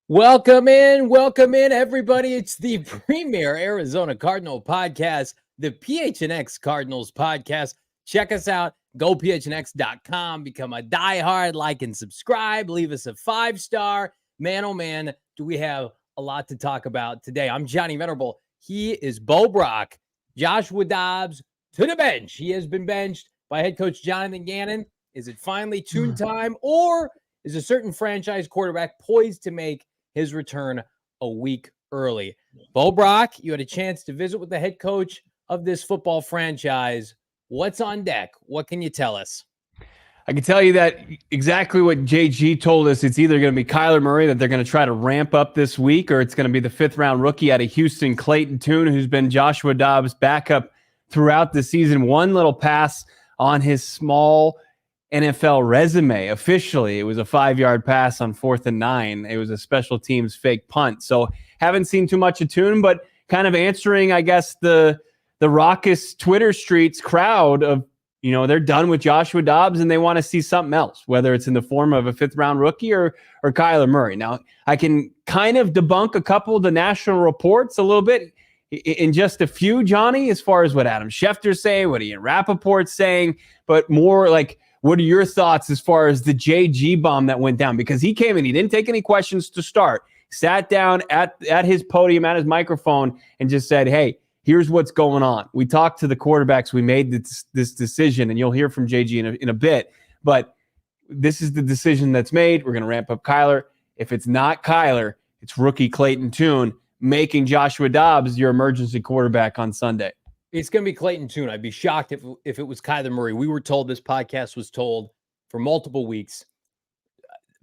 Welcome in, everybody. It's the premier Arizona Cardinal podcast, the PHNX Cardinals podcast. Check us out, gophnx.com, become a diehard, like and subscribe, leave us a 5-star. Man, oh man, do we have a lot to talk about today. I'm Johnny Venerable. He is Bo Brack. Joshua Dobbs to the bench. He has been benched by head coach Jonathan Gannon. Is it finally Tune time, or is a certain franchise quarterback poised to make his return a week early? Bo Brack, you had a chance to visit with the head coach of this football franchise. What's on deck? What can you tell us? I can tell you that exactly what JG told us. It's either going to be Kyler Murray that they're going to try to ramp up this week, or it's going to be the 5th-round rookie out of Houston, Clayton Tune, who's been Joshua Dobbs' backup throughout the season. One little pass on his small NFL resume. Officially, it was a 5-yard pass on 4th and 9. It was a special teams fake punt. So haven't seen too much of Tune, but kind of answering, I guess, the raucous Twitter streets crowd of, they're done with Joshua Dobbs and they want to see something else, whether it's in the form of a 5th-round rookie or Kyler Murray. Now, I can kind of debunk a couple of the national reports a little bit in just a few, Johnny, as far as what Adam Schefter's saying, what Ian Rappaport's saying, but more like, what are your thoughts as far as the JG bomb that went down? Because he came in, he didn't take any questions to start, sat down at his podium, at his microphone, and just said, hey, here's what's going on. We talked to the quarterbacks. We made this decision, and you'll hear from JG in a bit. But this is the decision that's made. We're going to ramp up Kyler. If it's not Kyler, it's rookie Clayton Tune, making Joshua Dobbs your emergency quarterback on Sunday. It's going to be Clayton Tune. I'd be shocked if it was Kyler Murray. We were told, this podcast was told for multiple weeks,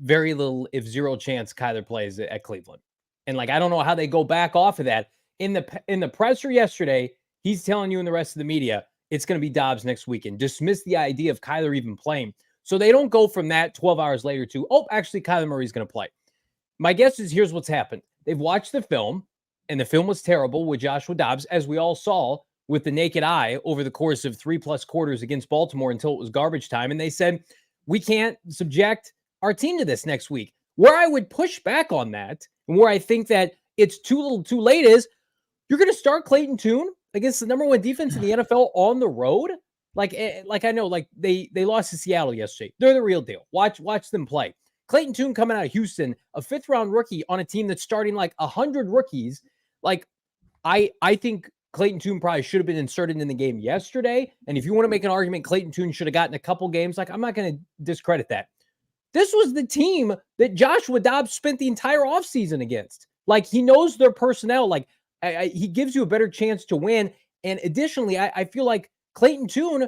very little, if zero chance Kyler plays at Cleveland. And I don't know how they go back off of that. In the presser yesterday, he's telling you and the rest of the media, it's going to be Dobbs next weekend. Dismiss the idea of Kyler even playing. So they don't go from that 12 hours later to, actually Kyler Murray's going to play. My guess is here's what's happened. They've watched the film, and the film was terrible with Joshua Dobbs, as we all saw with the naked eye over the course of 3+ quarters against Baltimore until it was garbage time. And they said, we can't subject our team to this next week. Where I would push back on that, and where I think that it's too little too late, is you're going to start Clayton Tune against the number 1 defense in the NFL on the road? I know, they lost to Seattle yesterday. They're the real deal. Watch them play. Clayton Tune coming out of Houston, a 5th-round rookie on a team that's starting 100 rookies. I think Clayton Tune probably should have been inserted in the game yesterday. And if you want to make an argument, Clayton Tune should have gotten a couple games. I'm not going to discredit that. This was the team that Joshua Dobbs spent the entire offseason against. He knows their personnel. He gives you a better chance to win. And additionally, I feel like Clayton Tune,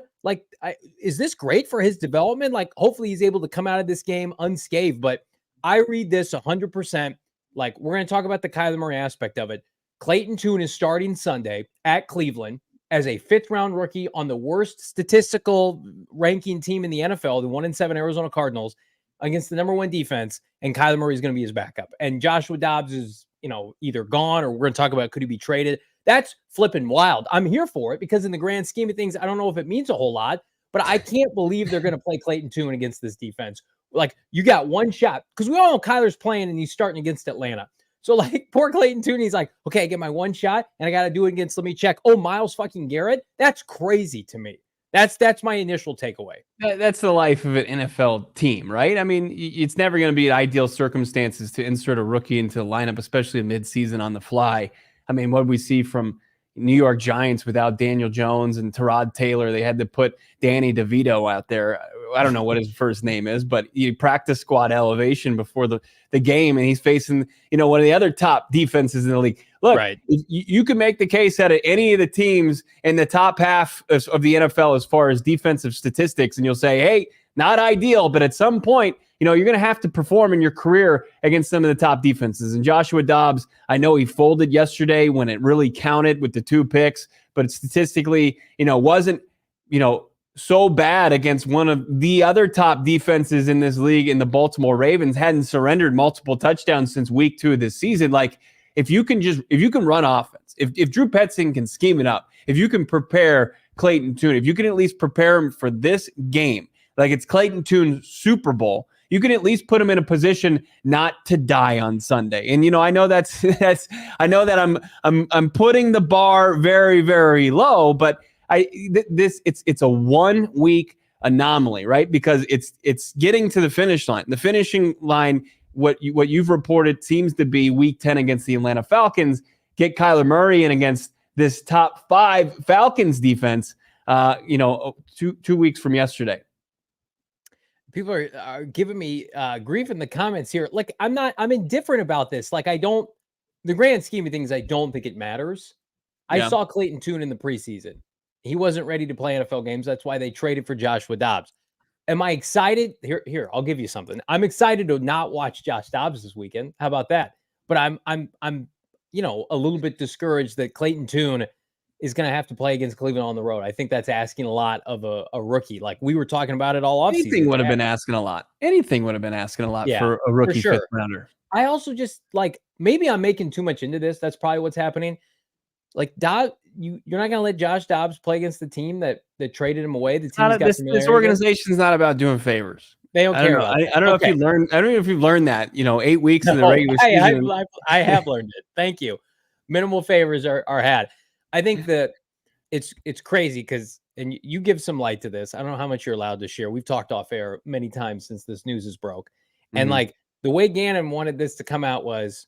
is this great for his development? Hopefully he's able to come out of this game unscathed. But I read this 100%. We're going to talk about the Kyler Murray aspect of it. Clayton Tune is starting Sunday at Cleveland as a 5th-round rookie on the worst statistical ranking team in the NFL, the 1-7 Arizona Cardinals, against the number 1 defense, and Kyler Murray is going to be his backup. And Joshua Dobbs is, either gone, or we're going to talk about, could he be traded? That's flipping wild. I'm here for it because in the grand scheme of things, I don't know if it means a whole lot, but I can't believe they're going to play Clayton Tune against this defense. You got one shot, because we all know Kyler's playing and he's starting against Atlanta. So poor Clayton Tune, he's like, okay, I get my one shot and I got to do it against, let me check. Miles fucking Garrett. That's crazy to me. That's my initial takeaway. That's the life of an NFL team, right? I mean, it's never going to be ideal circumstances to insert a rookie into the lineup, especially a midseason on the fly. I mean, what we see from, New York Giants without Daniel Jones and Tyrod Taylor. They had to put Danny DeVito out there. I don't know what his first name is, but he practice squad elevation before the game, and he's facing, one of the other top defenses in the league. Look, right. You can make the case out of any of the teams in the top half of the NFL as far as defensive statistics, and you'll say, hey, not ideal, but at some point, you're going to have to perform in your career against some of the top defenses. And Joshua Dobbs, I know he folded yesterday when it really counted with the 2 picks, but statistically, wasn't, so bad against one of the other top defenses in this league, in the Baltimore Ravens. Hadn't surrendered multiple touchdowns since week 2 of this season. Like, if you can run offense, if Drew Petzing can scheme it up, if you can prepare Clayton Tune, if you can at least prepare him for this game, like it's Clayton Tune's Super Bowl, you can at least put him in a position not to die on Sunday. And I know I know that I'm putting the bar very, very low, but it's a 1 week anomaly, right? Because it's getting to the finish line. The finishing line, what you've reported seems to be week 10 against the Atlanta Falcons. Get Kyler Murray in against this top 5 Falcons defense. 2 weeks from yesterday. People are giving me grief in the comments here. Like, I'm indifferent about this. Like, the grand scheme of things, I don't think it matters. I saw Clayton Tune in the preseason. He wasn't ready to play NFL games. That's why they traded for Joshua Dobbs. Am I excited? Here, I'll give you something. I'm excited to not watch Josh Dobbs this weekend. How about that? But I'm a little bit discouraged that Clayton Tune is going to have to play against Cleveland on the road. I think that's asking a lot of a rookie. Like, we were talking about it all offseason. Anything would have been asking a lot. Anything would have been asking a lot for a rookie for sure. 5th rounder. I also just, like, maybe I'm making too much into this. That's probably what's happening. Like, Dobbs, you're not going to let Josh Dobbs play against the team that traded him away. The team's got this organization's not about doing favors. They don't care about I don't know if you learned. I don't know if you've learned that. 8 weeks in the regular season. I have learned it. Thank you. Minimal favors are had. I think that it's crazy because, and you give some light to this. I don't know how much you're allowed to share. We've talked off air many times since this news is broke. Mm-hmm. And like, the way Gannon wanted this to come out was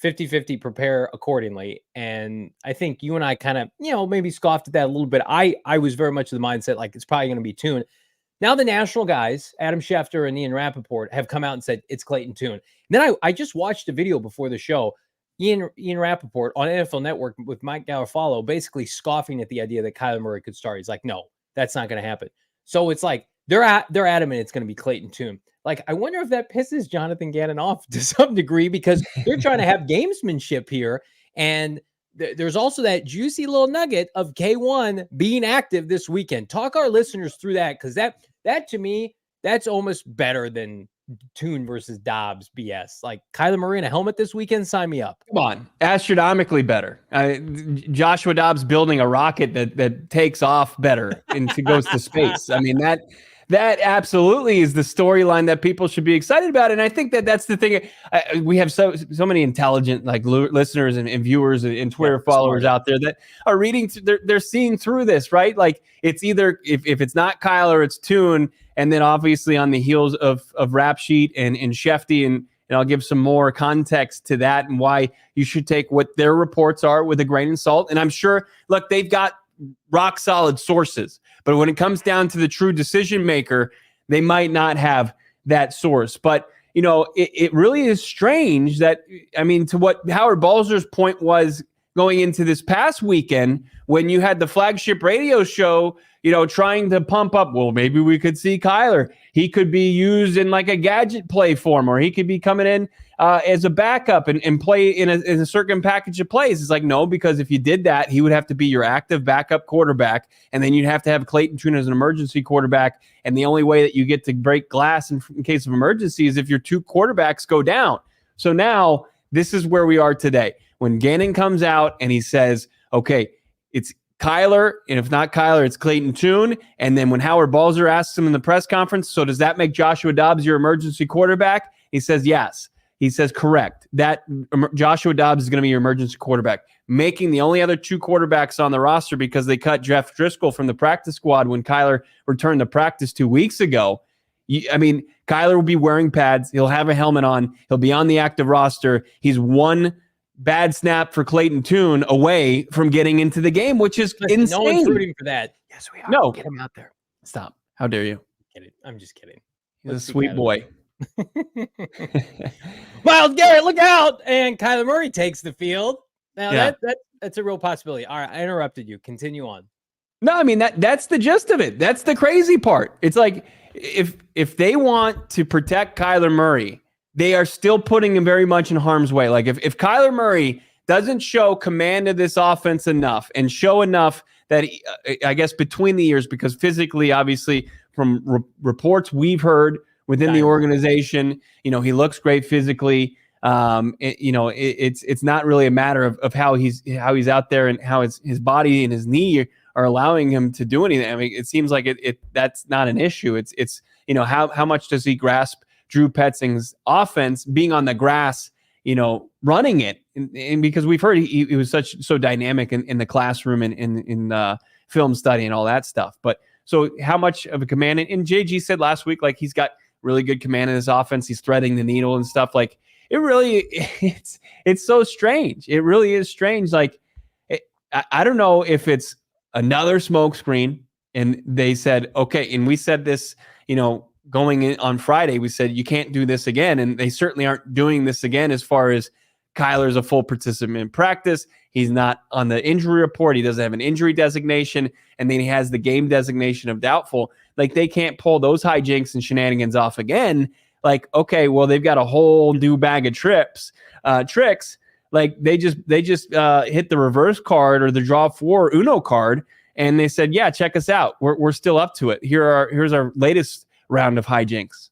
50-50, prepare accordingly. And I think you and I kind of, maybe scoffed at that a little bit. I was very much of the mindset, like, it's probably going to be Tune. Now the national guys, Adam Schefter and Ian Rappaport, have come out and said it's Clayton Tune. And then I just watched a video before the show. Ian Rappaport on NFL Network with Mike Garafolo basically scoffing at the idea that Kyler Murray could start. He's like, no, that's not going to happen. So it's like they're adamant it's going to be Clayton Tune. Like, I wonder if that pisses Jonathan Gannon off to some degree, because they're trying to have gamesmanship here. And there's also that juicy little nugget of K1 being active this weekend. Talk our listeners through that, because that to me, that's almost better than Tune versus Dobbs BS. Like, Kyler Murray in a helmet this weekend, sign me up. Come on, astronomically better. Joshua Dobbs building a rocket that takes off better and goes to space. I mean, that absolutely is the storyline that people should be excited about. And I think that's the thing. We have so many intelligent listeners and viewers and Twitter followers out there that are reading. They're seeing through this, right? Like, it's either if it's not Kyler, it's Tune. And then obviously on the heels of Rap Sheet and Shefty, and I'll give some more context to that and why you should take what their reports are with a grain of salt. And I'm sure, look, they've got rock solid sources, but when it comes down to the true decision maker, they might not have that source. But it really is strange that, I mean, to what Howard Balzer's point was going into this past weekend, when you had the flagship radio show, trying to pump up, well, maybe we could see Kyler. He could be used in like a gadget play form, or he could be coming in as a backup and play in a certain package of plays. It's like, no, because if you did that, he would have to be your active backup quarterback, and then you'd have to have Clayton Tune as an emergency quarterback. And the only way that you get to break glass in case of emergency is if your 2 quarterbacks go down. So now this is where we are today. When Gannon comes out and he says, okay, it's Kyler, and if not Kyler, it's Clayton Tune. And then when Howard Balzer asks him in the press conference, so does that make Joshua Dobbs your emergency quarterback? He says, yes. He says, correct. That Joshua Dobbs is going to be your emergency quarterback, making the only other 2 quarterbacks on the roster because they cut Jeff Driscoll from the practice squad when Kyler returned to practice 2 weeks ago. Kyler will be wearing pads. He'll have a helmet on. He'll be on the active roster. He's one bad snap for Clayton Tune away from getting into the game, which is insane. No one's rooting for that. Yes, we are. No. Get him out there. Stop. How dare you? I'm just kidding. He's a sweet boy. Myles Garrett, look out! And Kyler Murray takes the field. Now that's a real possibility. All right, I interrupted you. Continue on. No, I mean that's the gist of it. That's the crazy part. It's like if they want to protect Kyler Murray, they are still putting him very much in harm's way. Like if Kyler Murray doesn't show command of this offense enough and show enough that I guess between the years, because physically, obviously, from reports we've heard within the organization, he looks great physically. It's not really a matter of how he's out there and how his body and his knee are allowing him to do anything. I mean, it seems like that's not an issue. It's how much does he grasp Drew Petzing's offense being on the grass, running it, and because we've heard he was so dynamic in the classroom and in film study and all that stuff. But so how much of a command? And JG said last week, like, he's got really good command in his offense. He's threading the needle and stuff. Like, it's so strange. It really is strange. Like, I don't know if it's another smokescreen. And they said, okay, and we said this, going in on Friday, we said you can't do this again. And they certainly aren't doing this again as far as Kyler's a full participant in practice. He's not on the injury report. He doesn't have an injury designation. And then he has the game designation of doubtful. Like, they can't pull those hijinks and shenanigans off again. Like, okay, well, they've got a whole new bag of tricks. Like, they just hit the reverse card or the draw 4 Uno card. And they said, yeah, check us out. We're still up to it. Here's our latest round of hijinks.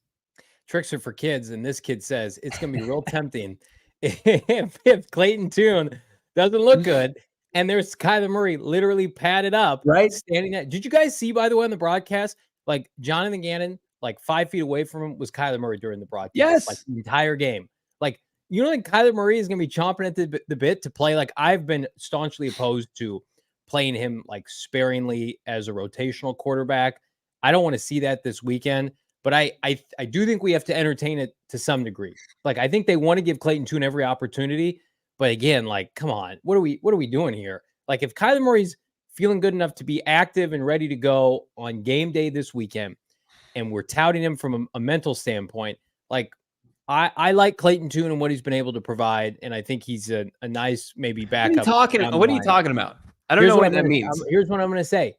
Tricks are for kids, and this kid says it's going to be real tempting if Clayton Tune doesn't look good, and there's Kyler Murray literally padded up, right, standing there. Did you guys see, by the way, on the broadcast, like, Jonathan Gannon, like 5 feet away from him was Kyler Murray during the broadcast? Yes, like the entire game. Like, think Kyler Murray is going to be chomping at the bit to play? Like, I've been staunchly opposed to playing him like sparingly as a rotational quarterback. I don't want to see that this weekend, but I do think we have to entertain it to some degree. Like, I think they want to give Clayton Tune every opportunity, but again, like, come on, what are we doing here? Like, if Kyler Murray's feeling good enough to be active and ready to go on game day this weekend, and we're touting him from a mental standpoint, like, I like Clayton Tune and what he's been able to provide, and I think he's a nice maybe backup. What are you talking about? I don't know what that means. Here's what I'm going to say.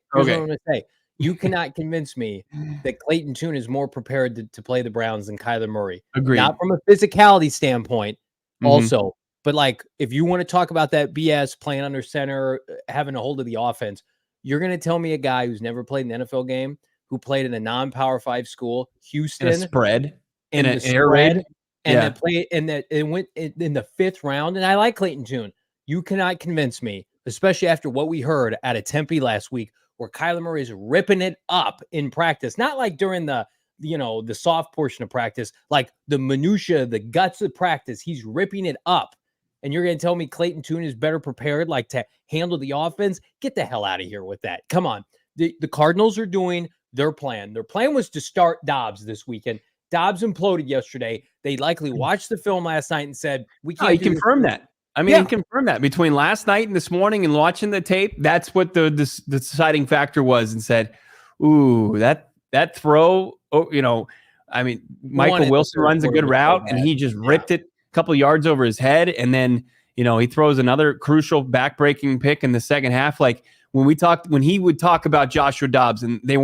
You cannot convince me that Clayton Tune is more prepared to play the Browns than Kyler Murray. Agreed. Not from a physicality standpoint, also, but like, if you want to talk about that BS, playing under center, having a hold of the offense, you're going to tell me a guy who's never played an NFL game, who played in a non-Power 5 school, Houston, in a spread, in an air raid, and that played, and that it went in the 5th round. And I like Clayton Tune. You cannot convince me, especially after what we heard out of Tempe last week, where Kyler Murray is ripping it up in practice, not like during the soft portion of practice, like the minutia, the guts of practice. He's ripping it up. And you're going to tell me Clayton Tune is better prepared, like, to handle the offense? Get the hell out of here with that. Come on. The Cardinals are doing their plan. Their plan was to start Dobbs this weekend. Dobbs imploded yesterday. They likely watched the film last night and said, we can't. He confirmed that. I mean, he confirmed that between last night and this morning and watching the tape. That's what the deciding factor was, and said, ooh, that throw, I mean, Michael Wilson runs a good route, and he just ripped it a couple yards over his head. And then, he throws another crucial back-breaking pick in the second half. Like, when he would talk about Joshua Dobbs, and they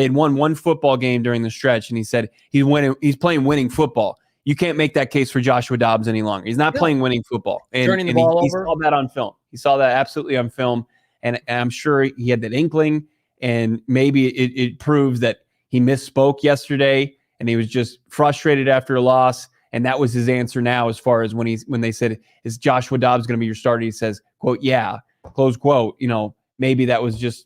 had won one football game during the stretch, and he said he's playing winning football. You can't make that case for Joshua Dobbs any longer. He's not playing winning football. Turning the ball over. He saw that on film. He saw that absolutely on film. And I'm sure he had that inkling, and maybe it proves that he misspoke yesterday and he was just frustrated after a loss. And that was his answer now, as far as when they said, is Joshua Dobbs going to be your starter? He says, quote, yeah, close quote. Maybe that was just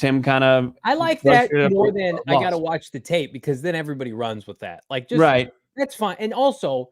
him kind of. I like that more than I got to watch the tape, because then everybody runs with that. Like, just right. That's fine. And also,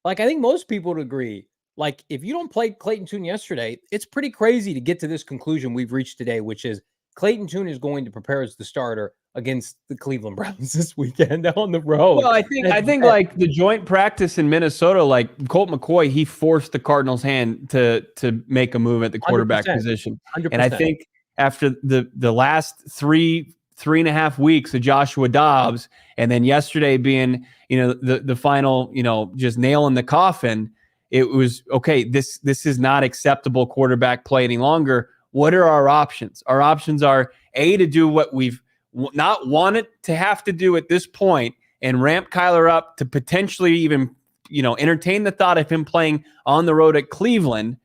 like, I think most people would agree, like, if you don't play Clayton Tune yesterday, it's pretty crazy to get to this conclusion we've reached today, which is Clayton Tune is going to prepare as the starter against the Cleveland Browns this weekend on the road. Well, I think like the joint practice in Minnesota, like Colt McCoy, he forced the Cardinals' hand to make a move at the quarterback 100%, position. 100%. And I think after the last three and a half weeks of Joshua Dobbs, and then yesterday being, the final, just nail in the coffin, it was okay. This is not acceptable quarterback play any longer. What are our options? Our options are to do what we've not wanted to have to do at this point and ramp Kyler up to potentially even, entertain the thought of him playing on the road at Cleveland,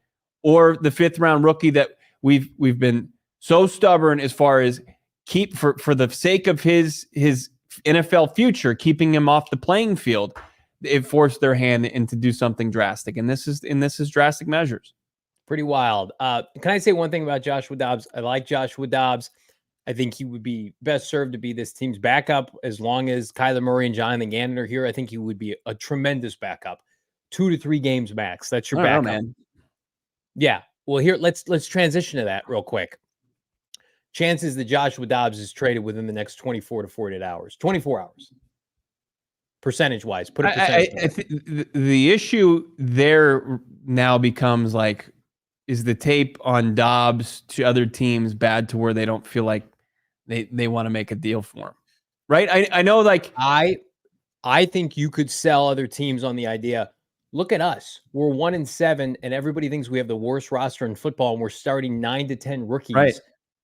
or the 5th round rookie that we've been so stubborn as far as keep for the sake of his NFL future, keeping him off the playing field. It forced their hand in to do something drastic. And this is drastic measures. Pretty wild. Can I say one thing about Joshua Dobbs? I like Joshua Dobbs. I think he would be best served to be this team's backup as long as Kyler Murray and Jonathan Gannon are here. I think he would be a tremendous backup. 2 to 3 games max. That's your backup, man. Yeah. Well, here let's transition to that real quick. Chances that Joshua Dobbs is traded within the next 24 to 48 hours. 24 hours. Percentage-wise, put a percentage. I think the issue there now becomes like, is the tape on Dobbs to other teams bad to where they don't feel like they want to make a deal for him, right? I know, like I think you could sell other teams on the idea. Look at us. We're 1-7, and everybody thinks we have the worst roster in football, and we're starting 9 to 10 rookies. Right.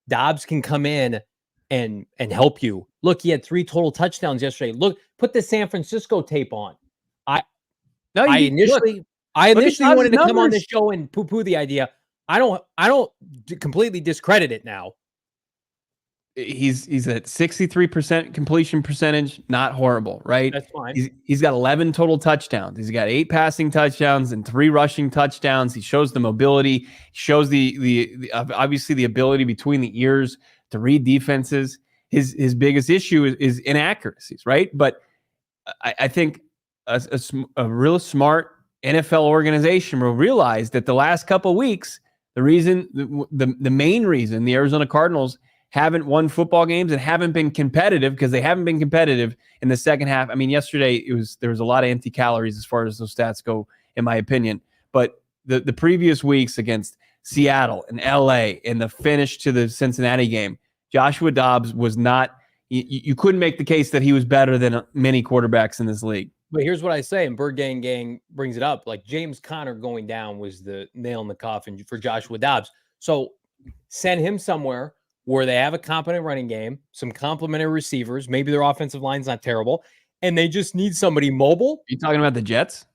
Dobbs can come in and help you. Look, he had 3 total touchdowns yesterday. Look, put the San Francisco tape on. I initially wanted to come on the show and poo-poo the idea. I don't completely discredit it now. He's at 63% completion percentage, not horrible, right? That's fine. He's got 11 total touchdowns. He's got 8 passing touchdowns and 3 rushing touchdowns. He shows the mobility. He shows the obviously the ability between the ears to read defenses. His biggest issue is inaccuracies, right? But I think a real smart NFL organization will realize that the last couple of weeks, the main reason the Arizona Cardinals haven't won football games and haven't been competitive, because they haven't been competitive in the second half. I mean, yesterday there was a lot of empty calories as far as those stats go, in my opinion. But the previous weeks against Seattle and LA and the finish to the Cincinnati game, Joshua Dobbs was not. You couldn't make the case that he was better than many quarterbacks in this league. But here's what I say, and Bird Gang brings it up. Like, James Conner going down was the nail in the coffin for Joshua Dobbs. So send him somewhere where they have a competent running game, some complimentary receivers. Maybe their offensive line's not terrible, and they just need somebody mobile. Are you talking about the Jets?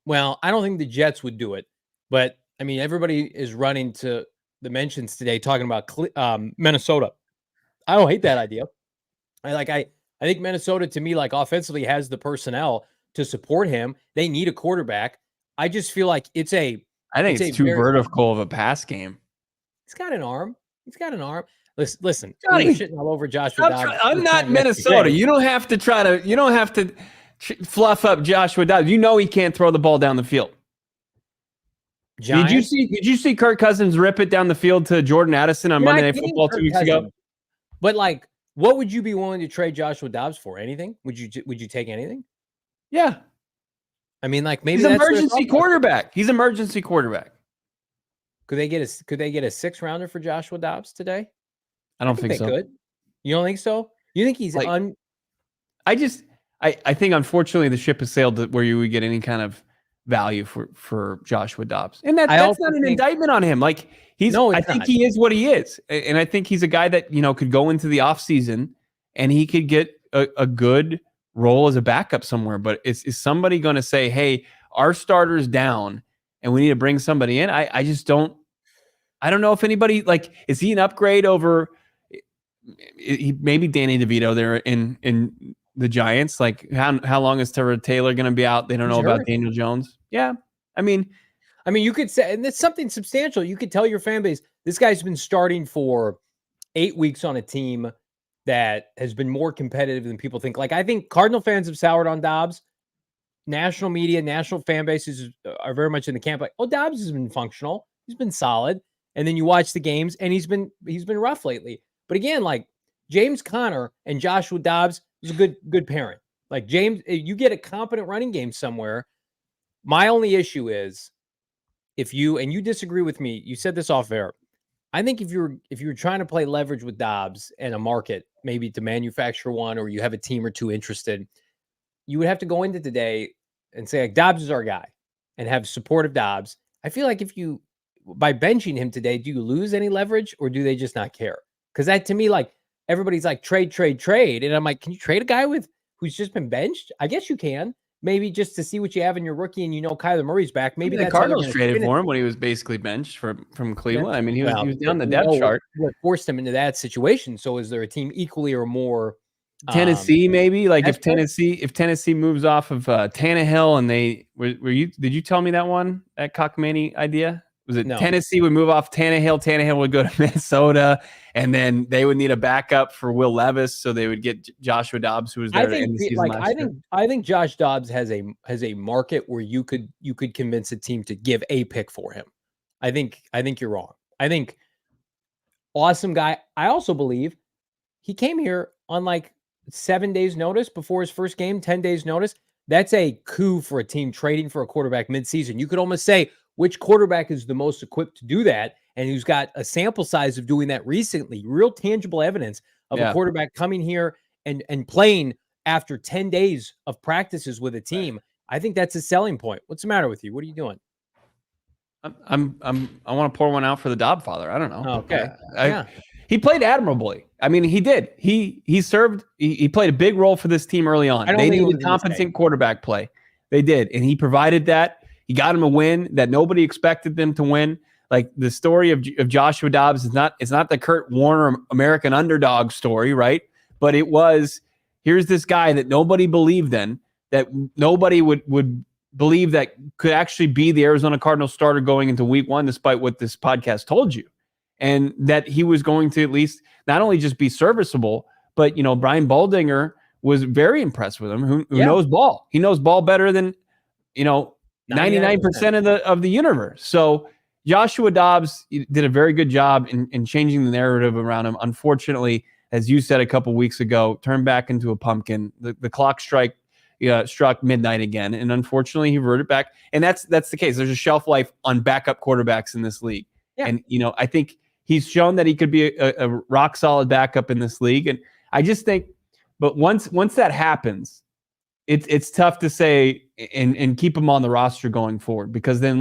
Well, I don't think the Jets would do it. But, I mean, everybody is running to the mentions today talking about Minnesota. I don't hate that idea. I think Minnesota, to me, like, offensively has the personnel to support him. They need a quarterback. I just feel like I think it's too vertical of a pass game. He's got an arm. Listen, Johnny, we're shitting all over Joshua Dobbs. I'm not Minnesota. You don't have to fluff up Joshua Dobbs. You know he can't throw the ball down the field. Giants? Did you see Kirk Cousins rip it down the field to Jordan Addison on Monday Night Football 2 weeks ago? But, like, what would you be willing to trade Joshua Dobbs for? Anything? Would you take anything? Yeah. I mean, like, maybe he's emergency quarterback. He's emergency quarterback. Could they get a 6th rounder for Joshua Dobbs today? I don't think so. Could. You don't think so? You think he's I think, unfortunately, the ship has sailed to where you would get any kind of value for Joshua Dobbs. And that's not an indictment on him. Like, I think he is what he is. And I think he's a guy that, could go into the offseason and he could get a good role as a backup somewhere. But is somebody going to say, hey, our starter's down and we need to bring somebody in? I just don't. I don't know if anybody, like, is he an upgrade over maybe Danny DeVito there in the Giants? Like, how long is Tyrod Taylor going to be out? They don't know about Daniel Jones. Yeah. I mean, you could say, and it's something substantial. You could tell your fan base, this guy's been starting for 8 weeks on a team that has been more competitive than people think. Like, I think Cardinal fans have soured on Dobbs. National media, national fan bases are very much in the camp like, oh, Dobbs has been functional. He's been solid. And then you watch the games, and he's been rough lately. But again, like, James Conner and Joshua Dobbs is a good parent. Like James, you get a competent running game somewhere. My only issue is if you disagree with me, you said this off air. I think if you're trying to play leverage with Dobbs and a market, maybe to manufacture one, or you have a team or two interested, you would have to go into today and say, like, Dobbs is our guy and have support of Dobbs. I feel like by benching him today, do you lose any leverage or do they just not care? Because that to me, like, everybody's like trade. And I'm like, can you trade a guy who's just been benched? I guess you can. Maybe just to see what you have in your rookie, and Kyler Murray's back. Maybe the Cardinals traded for him when he was basically benched from Cleveland. I mean, he was down the depth chart. What forced him into that situation? So is there a team equally or more? Tennessee, maybe like if Tennessee moves off of Tannehill, and did you tell me that one, that cockamamie idea? Was it Tennessee would move off Tannehill would go to Minnesota, and then they would need a backup for Will Levis, so they would get Joshua Dobbs, who was there in the season last year. I think Josh Dobbs has a market where you could convince a team to give a pick for him. I think you're wrong. I think awesome guy. I also believe he came here on like 7 days notice before his first game, 10 days notice. That's a coup for a team trading for a quarterback midseason. You could almost say which quarterback is the most equipped to do that and who's got a sample size of doing that recently, real tangible evidence of a quarterback coming here and playing after 10 days of practices with a team. I think that's a selling point. What's the matter with you? What are you doing? I want to pour one out for the Dobb father. I don't know. Oh, okay. He played admirably. I mean, he did. He served. He played a big role for this team early on. They needed competent quarterback play. They did, and he provided that. He got him a win that nobody expected them to win. Like the story of Joshua Dobbs is not. It's not the Kurt Warner American underdog story, right? But it was. Here's this guy that nobody believed in, that nobody would believe that could actually be the Arizona Cardinals starter going into week 1, despite what this podcast told you. And that he was going to at least not only just be serviceable, but, Brian Baldinger was very impressed with him, who knows ball. He knows ball better than, 99% of the universe. So Joshua Dobbs did a very good job in changing the narrative around him. Unfortunately, as you said a couple weeks ago, turned back into a pumpkin. The clock struck midnight again, and unfortunately he reverted back. And that's the case. There's a shelf life on backup quarterbacks in this league. Yeah. And I think he's shown that he could be a rock solid backup in this league. And I just think, but once that happens, it's tough to say and keep him on the roster going forward, because then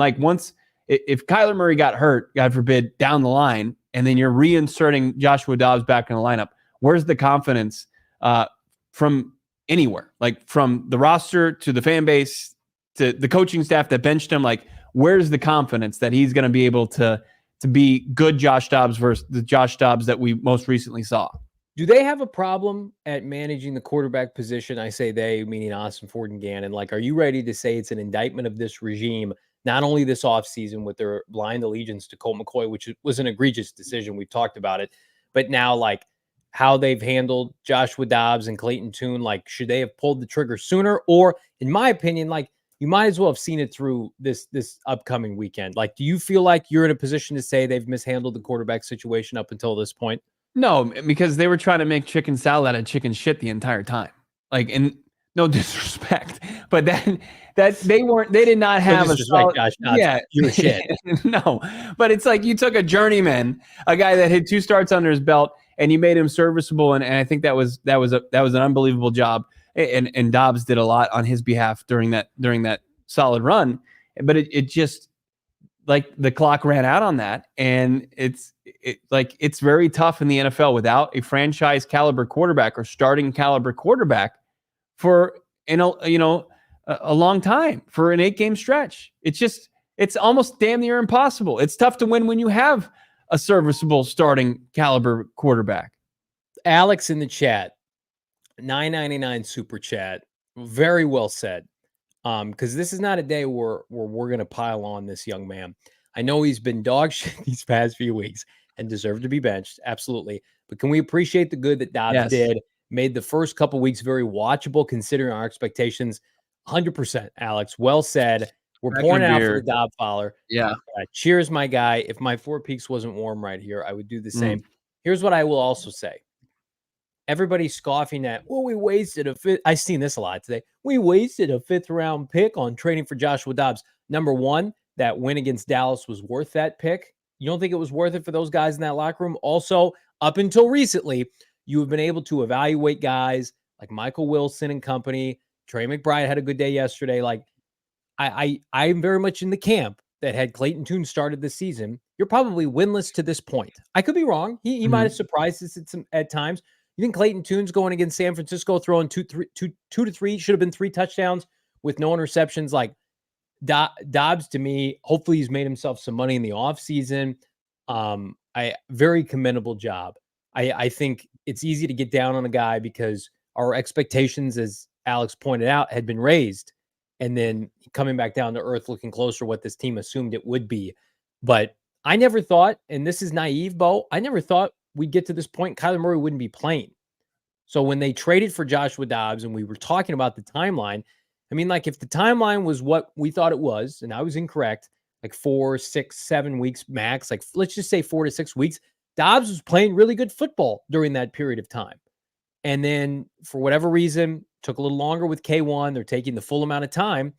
if Kyler Murray got hurt, God forbid, down the line, and then you're reinserting Joshua Dobbs back in the lineup, where's the confidence from anywhere, like from the roster to the fan base to the coaching staff that benched him? Like, where's the confidence that he's going to be able to be good Josh Dobbs versus the Josh Dobbs that we most recently saw? Do they have a problem at managing the quarterback position? I say they, meaning Austin Ford and Gannon. Like, are you ready to say it's an indictment of this regime, not only this offseason with their blind allegiance to Colt McCoy, which was an egregious decision, we've talked about it, but now, like, how they've handled Joshua Dobbs and Clayton Tune? Like, should they have pulled the trigger sooner? Or, in my opinion, like, you might as well have seen it through this upcoming weekend. Like, do you feel like you're in a position to say they've mishandled the quarterback situation up until this point? No, because they were trying to make chicken salad out of chicken shit the entire time. Like, and no disrespect, but they did not have a solid, Josh Dobbs, you're shit. No, but it's like you took a journeyman, a guy that had 2 starts under his belt, and you made him serviceable. And I think that was an unbelievable job. And Dobbs did a lot on his behalf during that solid run. But it just, like, the clock ran out on that, and it's very tough in the NFL without a franchise caliber quarterback or starting caliber quarterback for a long time, for an 8-game stretch. It's almost damn near impossible. It's tough to win when you have a serviceable starting caliber quarterback. Alex in the chat, $9.99 super chat, very well said. Because this is not a day where we're going to pile on this young man. I know he's been dog shit these past few weeks and deserved to be benched, absolutely. But can we appreciate the good that Dobbs did? Made the first couple weeks very watchable considering our expectations. 100%, Alex. Well said. We're pouring out for the Dobbs father. Yeah. Cheers, my guy. If my Four Peaks wasn't warm right here, I would do the same. Here's what I will also say. everybody's scoffing at, well, we wasted a fifth. I've seen this a lot today. We wasted a 5th-round pick on trading for Joshua Dobbs. Number one, that win against Dallas was worth that pick. You don't think it was worth it for those guys in that locker room? Also, up until recently, you have been able to evaluate guys like Michael Wilson and company. Trey McBride had a good day yesterday. Like, I'm very much in the camp that had Clayton Tune started this season, you're probably winless to this point. I could be wrong. He might have surprised us at times. You think Clayton Tune's going against San Francisco, throwing two to three, should have been 3 touchdowns with no interceptions? Like, Dobbs, to me, hopefully he's made himself some money in the offseason. Very commendable job. I think it's easy to get down on a guy because our expectations, as Alex pointed out, had been raised. And then coming back down to earth, looking closer to what this team assumed it would be. But I never thought, and this is naive, Bo, I never thought we'd get to this point, Kyler Murray wouldn't be playing. So when they traded for Joshua Dobbs and we were talking about the timeline, I mean, like, if the timeline was what we thought it was, and I was incorrect, like 4, 6, 7 weeks max, like let's just say 4 to 6 weeks, Dobbs was playing really good football during that period of time. And then for whatever reason, took a little longer with K1. They're taking the full amount of time.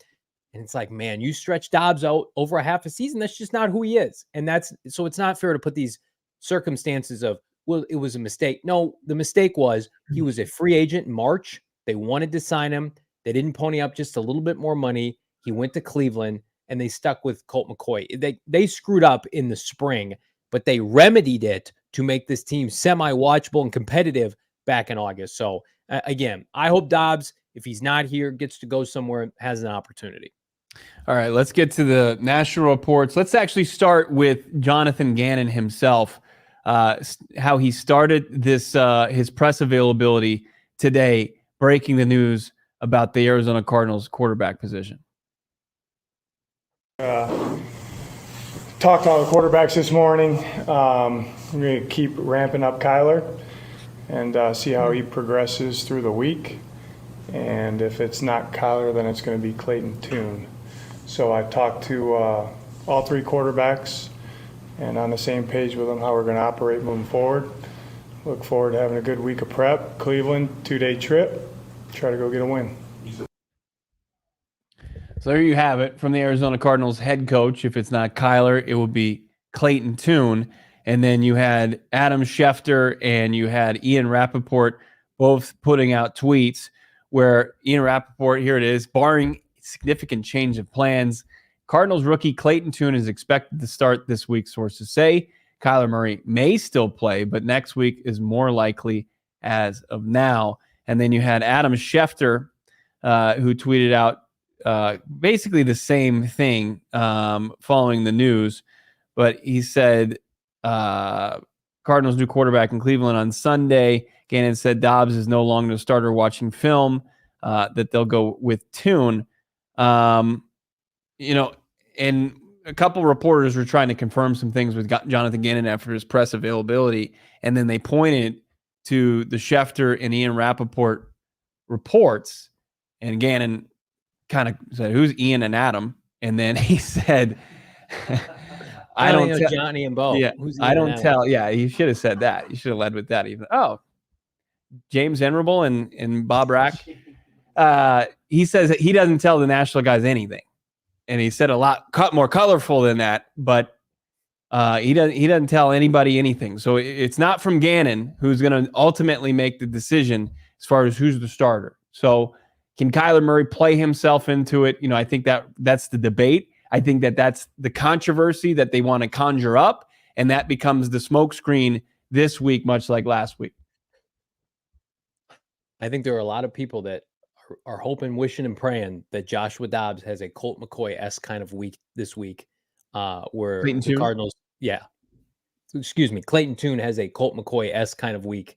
And it's like, man, you stretch Dobbs out over a half a season. That's just not who he is. And so it's not fair to put these circumstances of, well, it was a mistake. No, the mistake was he was a free agent in March. They wanted to sign him. They didn't pony up just a little bit more money. He went to Cleveland and they stuck with Colt McCoy. They screwed up in the spring, but they remedied it to make this team semi-watchable and competitive back in August. So again, I hope Dobbs, if he's not here, gets to go somewhere, has an opportunity. All right, let's get to the national reports. Let's actually start with Jonathan Gannon himself, how he started this his press availability today, breaking the news about the Arizona Cardinals quarterback position. Talked to all the quarterbacks this morning. We're going to keep ramping up Kyler and see how he progresses through the week. And if it's not Kyler, then it's going to be Clayton Tune. So I talked to all 3 quarterbacks and on the same page with them how we're going to operate moving forward. Look forward to having a good week of prep. Cleveland, 2-day trip. Try to go get a win. So there you have it from the Arizona Cardinals head coach. If it's not Kyler, it will be Clayton Tune. And then you had Adam Schefter and you had Ian Rappaport both putting out tweets where Ian Rappaport, here it is, barring significant change of plans, Cardinals rookie Clayton Tune is expected to start this week, sources say. Kyler Murray may still play, but next week is more likely as of now. And then you had Adam Schefter, who tweeted out basically the same thing following the news. But he said, Cardinals new quarterback in Cleveland on Sunday. Gannon said Dobbs is no longer a starter watching film, that they'll go with Tune. And a couple reporters were trying to confirm some things with Jonathan Gannon after his press availability. And then they pointed to the Schefter and Ian Rappaport reports. And Gannon kind of said, who's Ian and Adam? And then he said, I don't know Johnny and Bo. Yeah, Who's I don't tell. Yeah, you should have said that. You should have led with that even. Oh, James Venerable and Bob Brack. He says that he doesn't tell the national guys anything. And he said a lot more colorful than that, but he doesn't tell anybody anything. So it's not from Gannon, who's going to ultimately make the decision as far as who's the starter. So can Kyler Murray play himself into it? I think that's the debate. I think that's the controversy that they want to conjure up, and that becomes the smokescreen this week, much like last week. I think there are a lot of people that are hoping, wishing, and praying that Joshua Dobbs has a Colt McCoy-esque kind of week this week, where Clayton the Tune? Cardinals, Clayton Tune has a Colt McCoy-esque kind of week,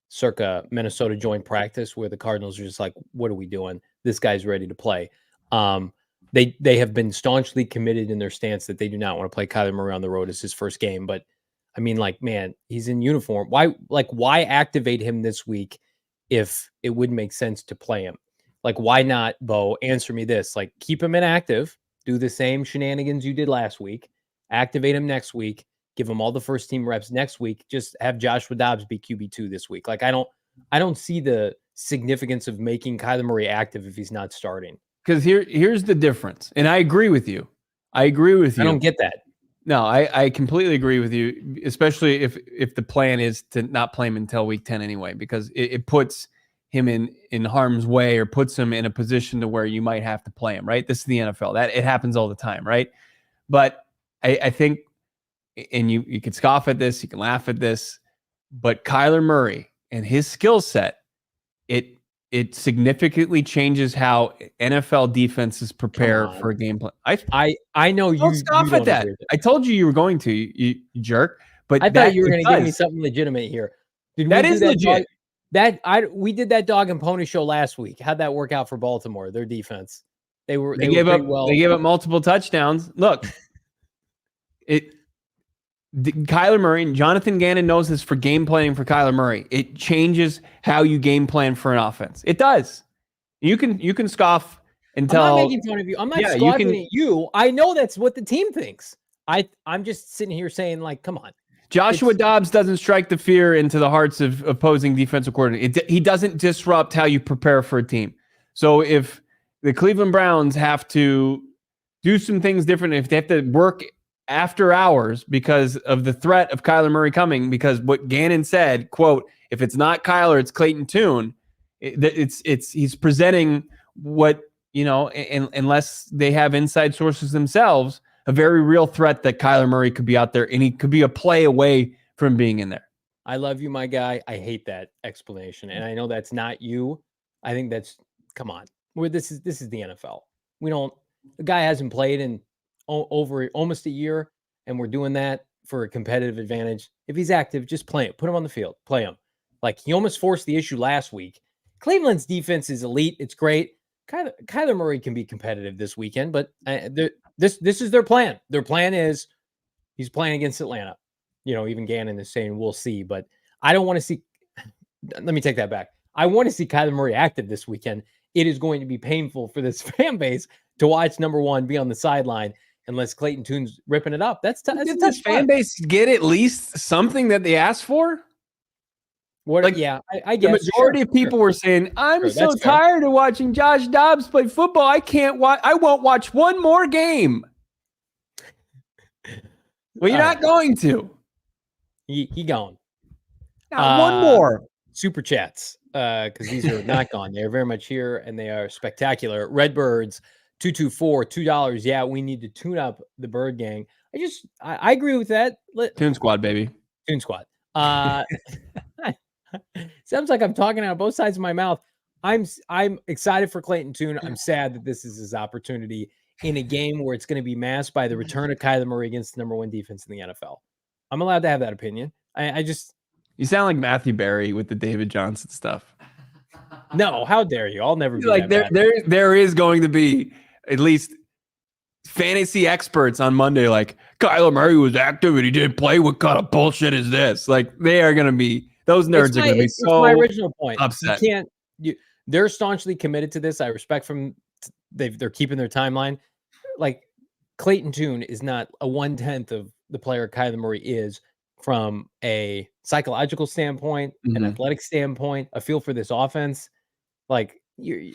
circa Minnesota joint practice, where the Cardinals are just like, what are we doing? This guy's ready to play. They have been staunchly committed in their stance that they do not want to play Kyler Murray on the road as his first game. But I mean, like, man, he's in uniform. Why activate him this week if it wouldn't make sense to play him? Like, why not, Bo? Answer me this. Like, keep him inactive. Do the same shenanigans you did last week. Activate him next week. Give him all the first team reps next week. Just have Joshua Dobbs be QB2 this week. Like, I don't I don't see the significance of making Kyler Murray active if he's not starting. Because here's the difference, and I agree with you. I don't get that. No, I completely agree with you, especially if the plan is to not play him until week 10 anyway, because it puts him in harm's way or puts him in a position to where you might have to play him, right? This is the NFL. That it happens all the time, right? But I think, and you can scoff at this, you can laugh at this, but Kyler Murray and his skill set, it significantly changes how NFL defenses prepare for a game plan. I know you. Don't scoff at that. I told you were going to, you jerk. But I thought you were going to give me something legitimate here. That is legit. We did that dog and pony show last week. How'd that work out for Baltimore? Their defense. They gave up multiple touchdowns. Look, Kyler Murray and Jonathan Gannon knows this for game planning for Kyler Murray. It changes how you game plan for an offense. It does. You can scoff until I'm not making fun of you. I'm not scoffing at you. I know that's what the team thinks. I'm just sitting here saying, like, come on. Joshua Dobbs doesn't strike the fear into the hearts of opposing defensive coordinators. He doesn't disrupt how you prepare for a team. So if the Cleveland Browns have to do some things different, if they have to work after hours because of the threat of Kyler Murray coming, because what Gannon said, quote, if it's not Kyler, it's Clayton Tune. He's presenting what, unless they have inside sources themselves, a very real threat that Kyler Murray could be out there and he could be a play away from being in there. I love you, my guy. I hate that explanation. And I know that's not you. I think come on. This is the NFL. The guy hasn't played in over almost a year, and we're doing that for a competitive advantage. If he's active, just play him. Put him on the field. Play him. Like, he almost forced the issue last week. Cleveland's defense is elite. It's great. Kyler Murray can be competitive this weekend, but this is their plan. Their plan is he's playing against Atlanta. Even Gannon is saying we'll see, but I don't want to see. Let me take that back. I want to see Kyler Murray active this weekend. It is going to be painful for this fan base to watch number one be on the sideline unless Clayton Tune's ripping it up. That's tough. Did this fan base get at least something that they asked for? I guess the majority of people were saying, "I'm so tired of watching Josh Dobbs play football. I can't watch. I won't watch one more game." Well, you're not going to. He gone. One more super chats because these are not gone. They are very much here and they are spectacular. Redbirds 224 $2. Yeah, we need to tune up the Bird Gang. I agree with that. Tune Squad, baby. Tune Squad. Sounds like I'm talking out of both sides of my mouth. I'm excited for Clayton Tune. I'm sad that this is his opportunity in a game where it's going to be masked by the return of Kyler Murray against the number one defense in the NFL. I'm allowed to have that opinion. You sound like Matthew Berry with the David Johnson stuff. No, how dare you? I'll never be like there is going to be at least fantasy experts on Monday like Kyler Murray was active and he didn't play. What kind of bullshit is this? Like they are going to be those nerds are going to be so my original point. Upset. They're staunchly committed to this. I respect from they're keeping their timeline. Like Clayton Tune is not a 1/10 of the player Kyler Murray is from a psychological standpoint, an athletic standpoint, a feel for this offense. Like you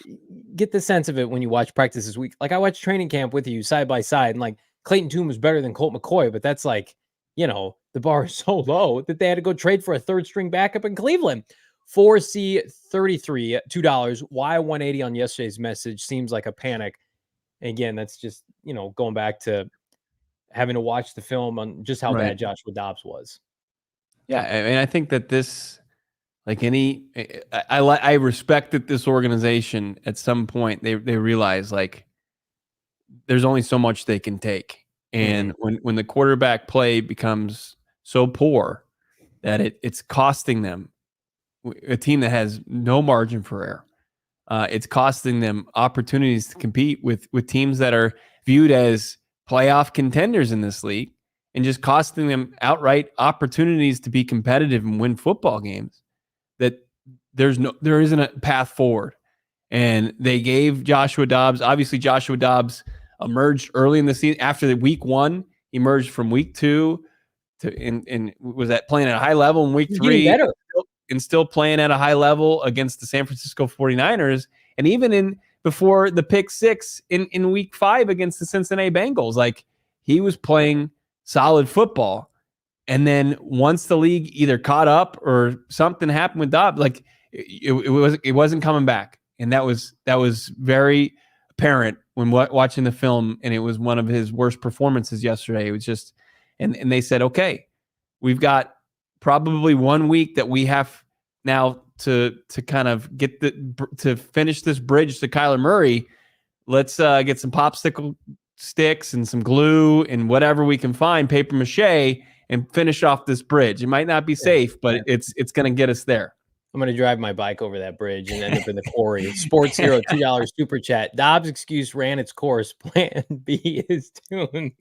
get the sense of it when you watch practice this week. Like I watched training camp with you side by side, and like Clayton Tune was better than Colt McCoy, but that's like, the bar is so low that they had to go trade for a third string backup in Cleveland. 4C33 $2. Why 180 on yesterday's message seems like a panic. And again, that's just, going back to having to watch the film on just how bad Joshua Dobbs was. Yeah, I mean, I think that this, like I respect that this organization at some point they realize like there's only so much they can take, and when the quarterback play becomes so poor that it's costing them, a team that has no margin for error, it's costing them opportunities to compete with teams that are viewed as playoff contenders in this league, and just costing them outright opportunities to be competitive and win football games. That there isn't a path forward. And they gave Joshua Dobbs, obviously Joshua Dobbs emerged early in the season. After the week one, he emerged from week two and was playing at a high level in week three. Better. and still playing at a high level against the San Francisco 49ers. And even before the pick 6 in week 5 against the Cincinnati Bengals, like he was playing solid football. And then once the league either caught up or something happened with Dobbs, like it wasn't coming back. And that was very apparent when watching the film. And it was one of his worst performances yesterday. It was just, and they said, okay, we've got probably 1 week that we have now to kind of to finish this bridge to Kyler Murray. Let's get some popsicle sticks and some glue and whatever we can find, paper mache, and finish off this bridge. It might not be safe, but it's going to get us there. I'm going to drive my bike over that bridge and end up in the quarry. Sports Hero, $2 super chat. Dobbs' excuse ran its course. Plan B is Tune.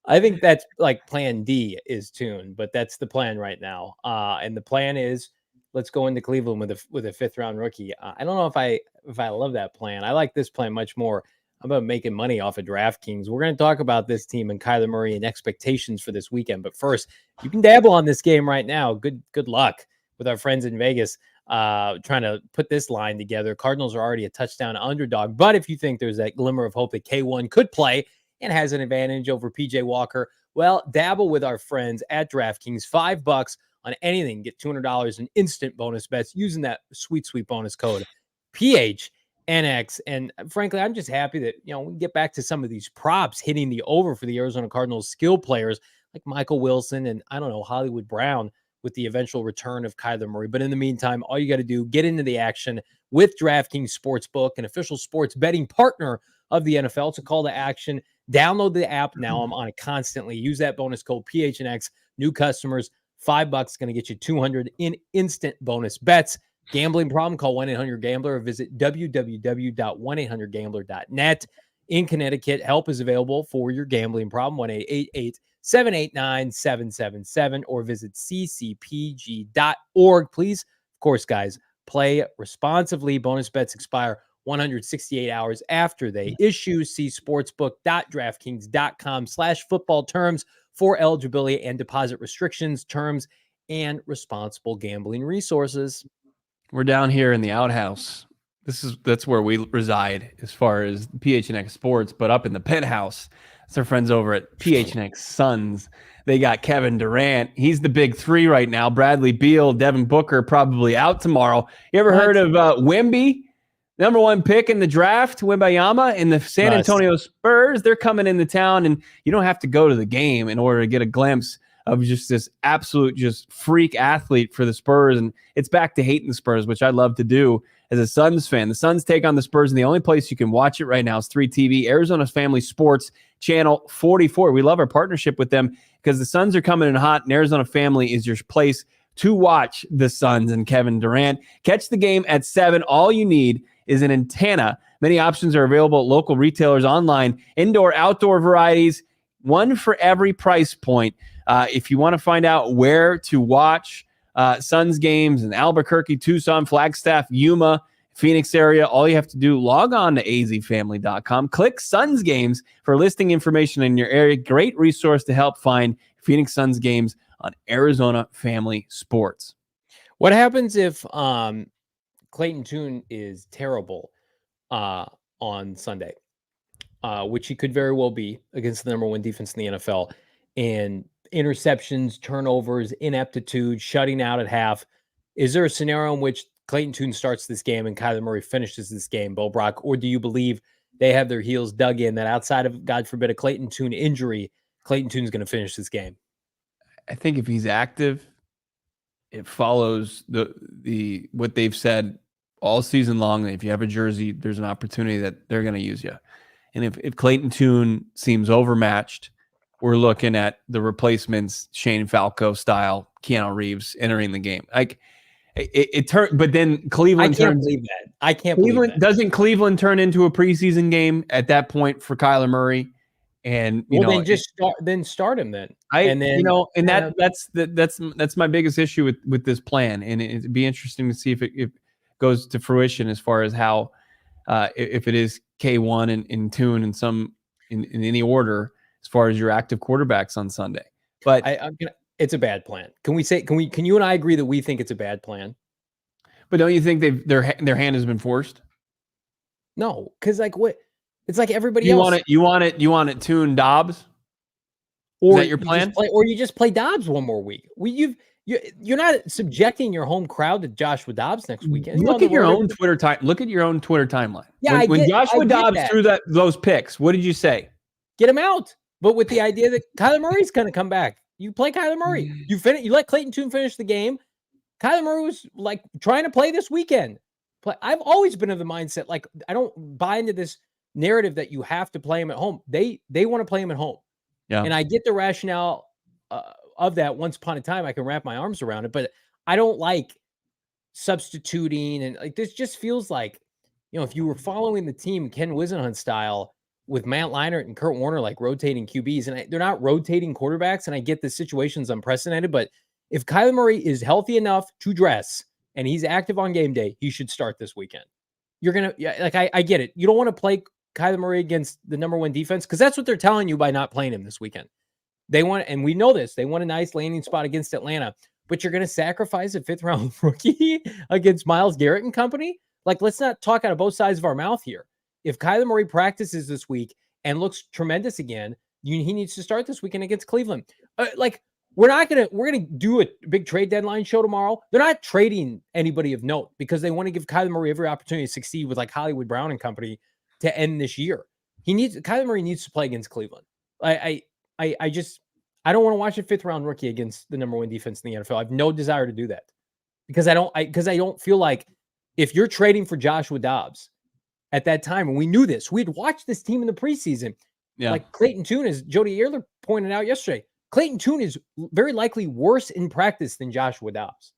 I think that's like plan D is Tune, but that's the plan right now. And the plan is let's go into Cleveland with a 5th round rookie. I don't know if I love that plan. I like this plan much more. I'm about making money off of DraftKings. We're going to talk about this team and Kyler Murray and expectations for this weekend. But first, you can dabble on this game right now. Good luck with our friends in Vegas trying to put this line together. Cardinals are already a touchdown underdog. But if you think there's that glimmer of hope that K1 could play and has an advantage over PJ Walker, well, dabble with our friends at DraftKings. $5 on anything. Get $200 in instant bonus bets using that sweet bonus code PHNX. And frankly, I'm just happy that, we can get back to some of these props hitting the over for the Arizona Cardinals skill players like Michael Wilson and, Hollywood Brown with the eventual return of Kyler Murray. But in the meantime, all you got to do, get into the action with DraftKings Sportsbook, an official sports betting partner of the NFL. It's a call to action. Download the app now. I'm on it constantly. Use that bonus code PHNX. New customers, $5 going to get you 200 in instant bonus bets. Gambling problem? Call 1-800-GAMBLER or visit www.1800gambler.net. In Connecticut, help is available for your gambling problem. 1-888-789-777 or visit ccpg.org. Please, of course, guys, play responsibly. Bonus bets expire 168 hours after they issue. See sportsbook.draftkings.com/football terms for eligibility and deposit restrictions, terms, and responsible gambling resources. We're down here in the outhouse. That's where we reside as far as PHNX Sports, but up in the penthouse, it's our friends over at PHNX Suns. They got Kevin Durant. He's the big 3 right now. Bradley Beal, Devin Booker probably out tomorrow. You ever heard of Wemby? Number 1 pick in the draft, Wembayama, and the San Antonio Spurs. They're coming into town, and you don't have to go to the game in order to get a glimpse of just this absolute freak athlete for the Spurs. And it's back to hating the Spurs, which I love to do as a Suns fan. The Suns take on the Spurs, and the only place you can watch it right now is 3TV, Arizona's Family Sports, Channel 44. We love our partnership with them because the Suns are coming in hot, and Arizona Family is your place to watch the Suns and Kevin Durant. Catch the game at 7. All you need is an antenna. Many options are available at local retailers, online, indoor, outdoor varieties, one for every price point. If you want to find out where to watch Suns games in Albuquerque, Tucson, Flagstaff, Yuma, Phoenix area, all you have to do, log on to azfamily.com. Click Suns games for listing information in your area. Great resource to help find Phoenix Suns games on Arizona Family Sports. What happens if Clayton Tune is terrible on Sunday, which he could very well be against the number 1 defense in the NFL, and interceptions, turnovers, ineptitude, shutting out at half? Is there a scenario in which Clayton Tune starts this game and Kyler Murray finishes this game, Bo Brock? Or do you believe they have their heels dug in, that outside of, God forbid, a Clayton Tune injury, Clayton Tune's going to finish this game? I think if he's active, it follows the what they've said all season long. If you have a jersey, there's an opportunity that they're going to use you. And if Clayton Tune seems overmatched, we're looking at the replacements, Shane Falco style, Keanu Reeves entering the game. Like it turned, but then Cleveland turns. I can't believe that. Doesn't Cleveland turn into a preseason game at that point for Kyler Murray? And then start him then. That's my biggest issue with this plan, and it'd be interesting to see if it goes to fruition as far as how if it is K1 and Tune in any order as far as your active quarterbacks on Sunday. But It's a bad plan. Can you and I agree that we think it's a bad plan? But don't you think their hand has been forced? No, because like what? It's like everybody else. You want it Tune Dobbs? Or is that your plan? You just play Dobbs one more week. You're not subjecting your home crowd to Joshua Dobbs next weekend. Look at your own Twitter timeline. Yeah, when Joshua Dobbs threw those picks, what did you say? Get him out. But with the idea that Kyler Murray's going to come back, you play Kyler Murray. You let Clayton Tune finish the game. Kyler Murray was like trying to play this weekend. I've always been of the mindset, like, I don't buy into this narrative that you have to play him at home. They want to play him at home. Yeah. And I get the rationale of that. Once upon a time, I can wrap my arms around it, but I don't like substituting. And like, this just feels like, if you were following the team Ken Wisenhunt style with Matt Leinart and Kurt Warner, like rotating QBs, and they're not rotating quarterbacks. And I get the situation's unprecedented, but if Kyler Murray is healthy enough to dress and he's active on game day, he should start this weekend. I get it. You don't want to play Kyler Murray against the number one defense, because that's what they're telling you by not playing him this weekend. They want, and we know this, they want a nice landing spot against Atlanta, but you're going to sacrifice a 5th round rookie against Myles Garrett and company? Like, let's not talk out of both sides of our mouth here. If Kyler Murray practices this week and looks tremendous again, he needs to start this weekend against Cleveland. We're going to do a big trade deadline show tomorrow. They're not trading anybody of note because they want to give Kyler Murray every opportunity to succeed with like Hollywood Brown and company to end this year. Kyler Murray needs to play against Cleveland. I don't want to watch a 5th round rookie against the number one defense in the NFL. I have no desire to do that because I don't feel like if you're trading for Joshua Dobbs at that time, and we knew this, we'd watched this team in the preseason. Yeah. Like Clayton Tune, as Jody Ehrler pointed out yesterday, Clayton Tune is very likely worse in practice than Joshua Dobbs.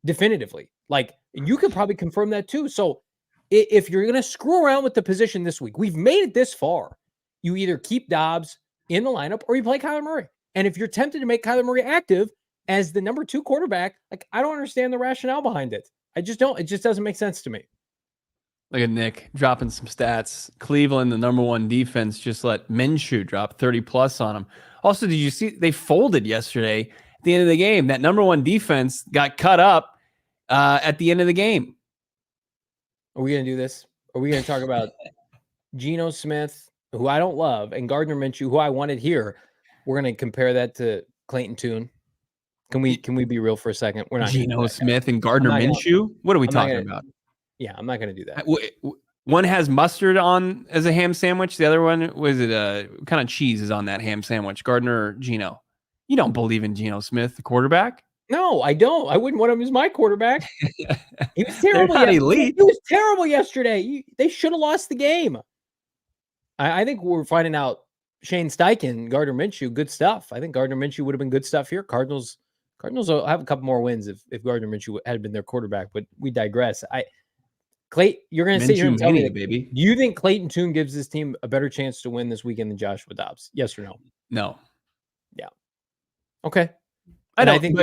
Definitively. Like, you could probably confirm that too. So if you're going to screw around with the position this week, we've made it this far. You either keep Dobbs in the lineup or you play Kyler Murray. And if you're tempted to make Kyler Murray active as the number 2 quarterback, like, I don't understand the rationale behind it. I just don't. It just doesn't make sense to me. Look at Nick dropping some stats. Cleveland, the number 1 defense, just let Minshew drop 30 plus on them. Also, did you see they folded yesterday at the end of the game? That number 1 defense got cut up at the end of the game. Are we going to do this? Are we going to talk about Geno Smith, who I don't love, and Gardner Minshew, who I wanted here? We're going to compare that to Clayton Tune. Can we be real for a second? We're not. Geno Smith and Gardner Minshew? What are we talking about? Yeah, I'm not going to do that. One has mustard on as a ham sandwich. The other one, was it what kind of cheese is on that ham sandwich? Gardner or Geno? You don't believe in Geno Smith, the quarterback? No, I don't. I wouldn't want him as my quarterback. He was terrible. Elite. He was terrible yesterday. They should have lost the game. I think we're finding out Shane Steichen, Gardner Minshew, good stuff. I think Gardner Minshew would have been good stuff here. Cardinals will have a couple more wins if Gardner Minshew had been their quarterback, but we digress. You're going to sit here and tell me, baby. Do you think Clayton Tune gives this team a better chance to win this weekend than Joshua Dobbs? Yes or no? No. Yeah. Okay. I think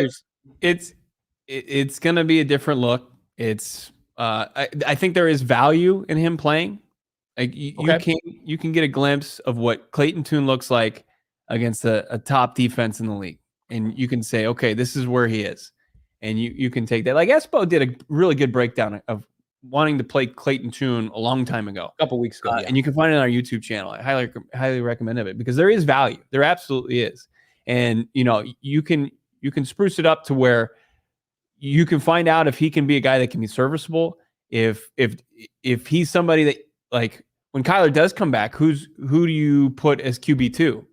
it's going to be a different look. It's I think there is value in him playing. Like you can get a glimpse of what Clayton Tune looks like against a top defense in the league, and you can say, okay, this is where he is, and you can take that. Like Espo did a really good breakdown of wanting to play Clayton Tune a long time ago, a couple weeks ago, and you can find it on our YouTube channel. I highly recommend it because there is value. There absolutely is, and you can spruce it up to where you can find out if he can be a guy that can be serviceable. If he's somebody that, like, when Kyler does come back, who do you put as QB2?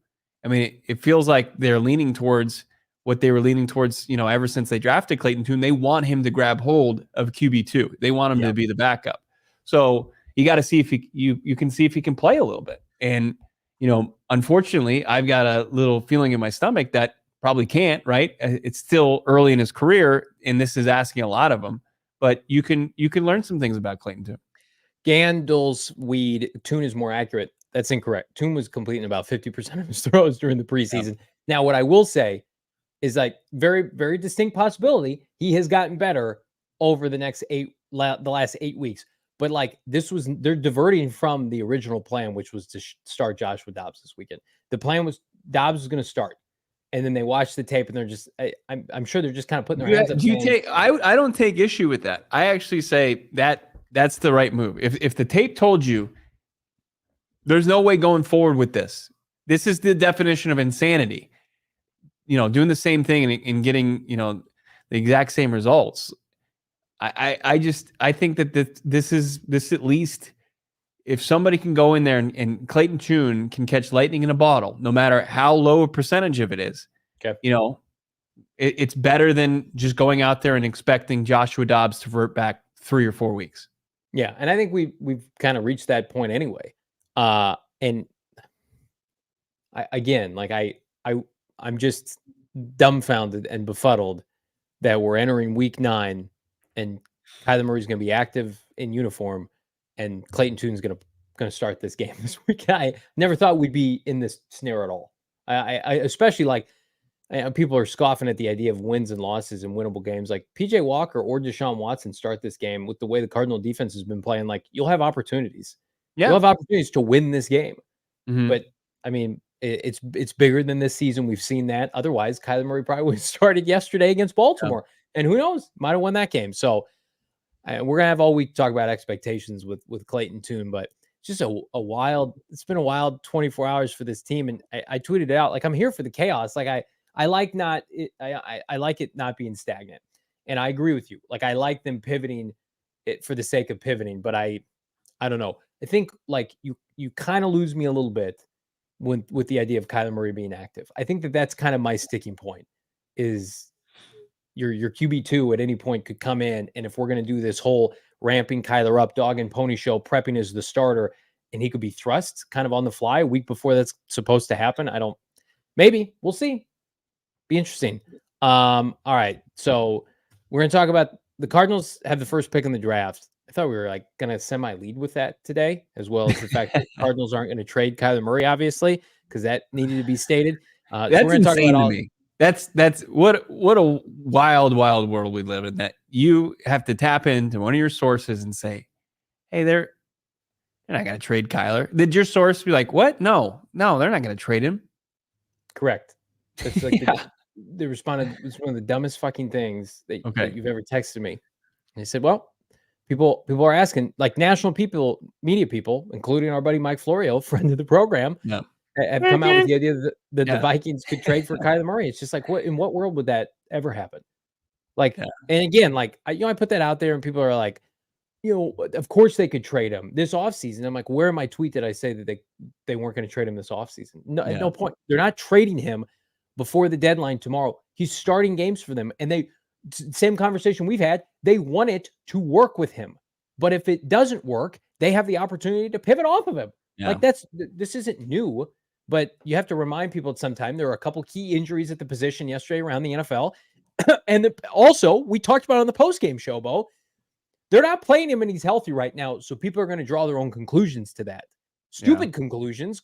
I mean, it feels like they're leaning towards what they were leaning towards, ever since they drafted Clayton Tune. They want him to grab hold of QB2. They want him to be the backup. So you got to see if you can see if he can play a little bit. And, unfortunately, I've got a little feeling in my stomach that probably can't, right? It's still early in his career, and this is asking a lot of him. But you can learn some things about Clayton Tune. Gandalf's weed. Tune is more accurate. That's incorrect. Tune was completing about 50% of his throws during the preseason. Yeah. Now, what I will say is, like, very, very distinct possibility he has gotten better over the last 8 weeks. But like, they're diverting from the original plan, which was to start Joshua Dobbs this weekend. The plan was Dobbs was going to start. and then they watch the tape and they're just, I'm sure they're just kind of putting their hands up. Do you take? I don't take issue with that. I actually say that's the right move. If the tape told you there's no way going forward with this, this is the definition of insanity. Doing the same thing and getting the exact same results. I think that this at least, if somebody can go in there and Clayton Tune can catch lightning in a bottle, no matter how low a percentage of it is, it's better than just going out there and expecting Joshua Dobbs to revert back 3 or 4 weeks. Yeah, and I think we've kind of reached that point anyway. And I'm just dumbfounded and befuddled that we're entering week 9 and Kyler Murray's going to be active in uniform and Clayton Tune's going to start this game this week. I never thought we'd be in this snare at all. I especially people are scoffing at the idea of wins and losses and winnable games. Like PJ Walker or Deshaun Watson start this game with the way the Cardinal defense has been playing. Like you'll have opportunities. Yeah. You'll have opportunities to win this game. Mm-hmm. But I mean, it's bigger than this season. We've seen that. Otherwise, Kyler Murray probably would have started yesterday against Baltimore. Yeah. And who knows? Might have won that game. So we're going to have all week to talk about expectations with Clayton Tune. But it's just it's been a wild 24 hours for this team. And I tweeted it out. Like, I'm here for the chaos. Like, I like it not being stagnant. And I agree with you. Like, I like them pivoting it for the sake of pivoting. But I don't know. I think like you kind of lose me a little bit with the idea of Kyler Murray being active. I think that's kind of my sticking point is your QB2 at any point could come in. And if we're going to do this whole ramping Kyler up, dog and pony show, prepping as the starter, and he could be thrust kind of on the fly a week before that's supposed to happen. Maybe we'll see. Be interesting. All right. So we're going to talk about the Cardinals have the first pick in the draft. I thought we were going to semi-lead with that today, as well as the fact that Cardinals aren't going to trade Kyler Murray, obviously, because that needed to be stated. That's insane to me. That's what a wild world we live in, that you have to tap into one of your sources and say, hey, they're not going to trade Kyler. Did your source be like, what? No, they're not going to trade him. Correct. That's like they responded. It's one of the dumbest fucking things that you've ever texted me. And they said, well, people are asking, like national people, media people, including our buddy Mike Florio, friend of the program, have come out with the idea that the Vikings could trade for Kyler Murray. It's just like, in what world would that ever happen? Like, and again, like, I put that out there and people are like, of course they could trade him this offseason. I'm like, where in my tweet did I say that they weren't going to trade him this offseason? No, at no point. They're not trading him before the deadline tomorrow. He's starting games for them. And same conversation we've had, they want it to work with him. But if it doesn't work, they have the opportunity to pivot off of him. Yeah. Like this isn't new, but you have to remind people at some time there are a couple key injuries at the position yesterday around the NFL. And also, we talked about on the postgame show, Bo, they're not playing him and he's healthy right now. So people are going to draw their own conclusions to that. Stupid conclusions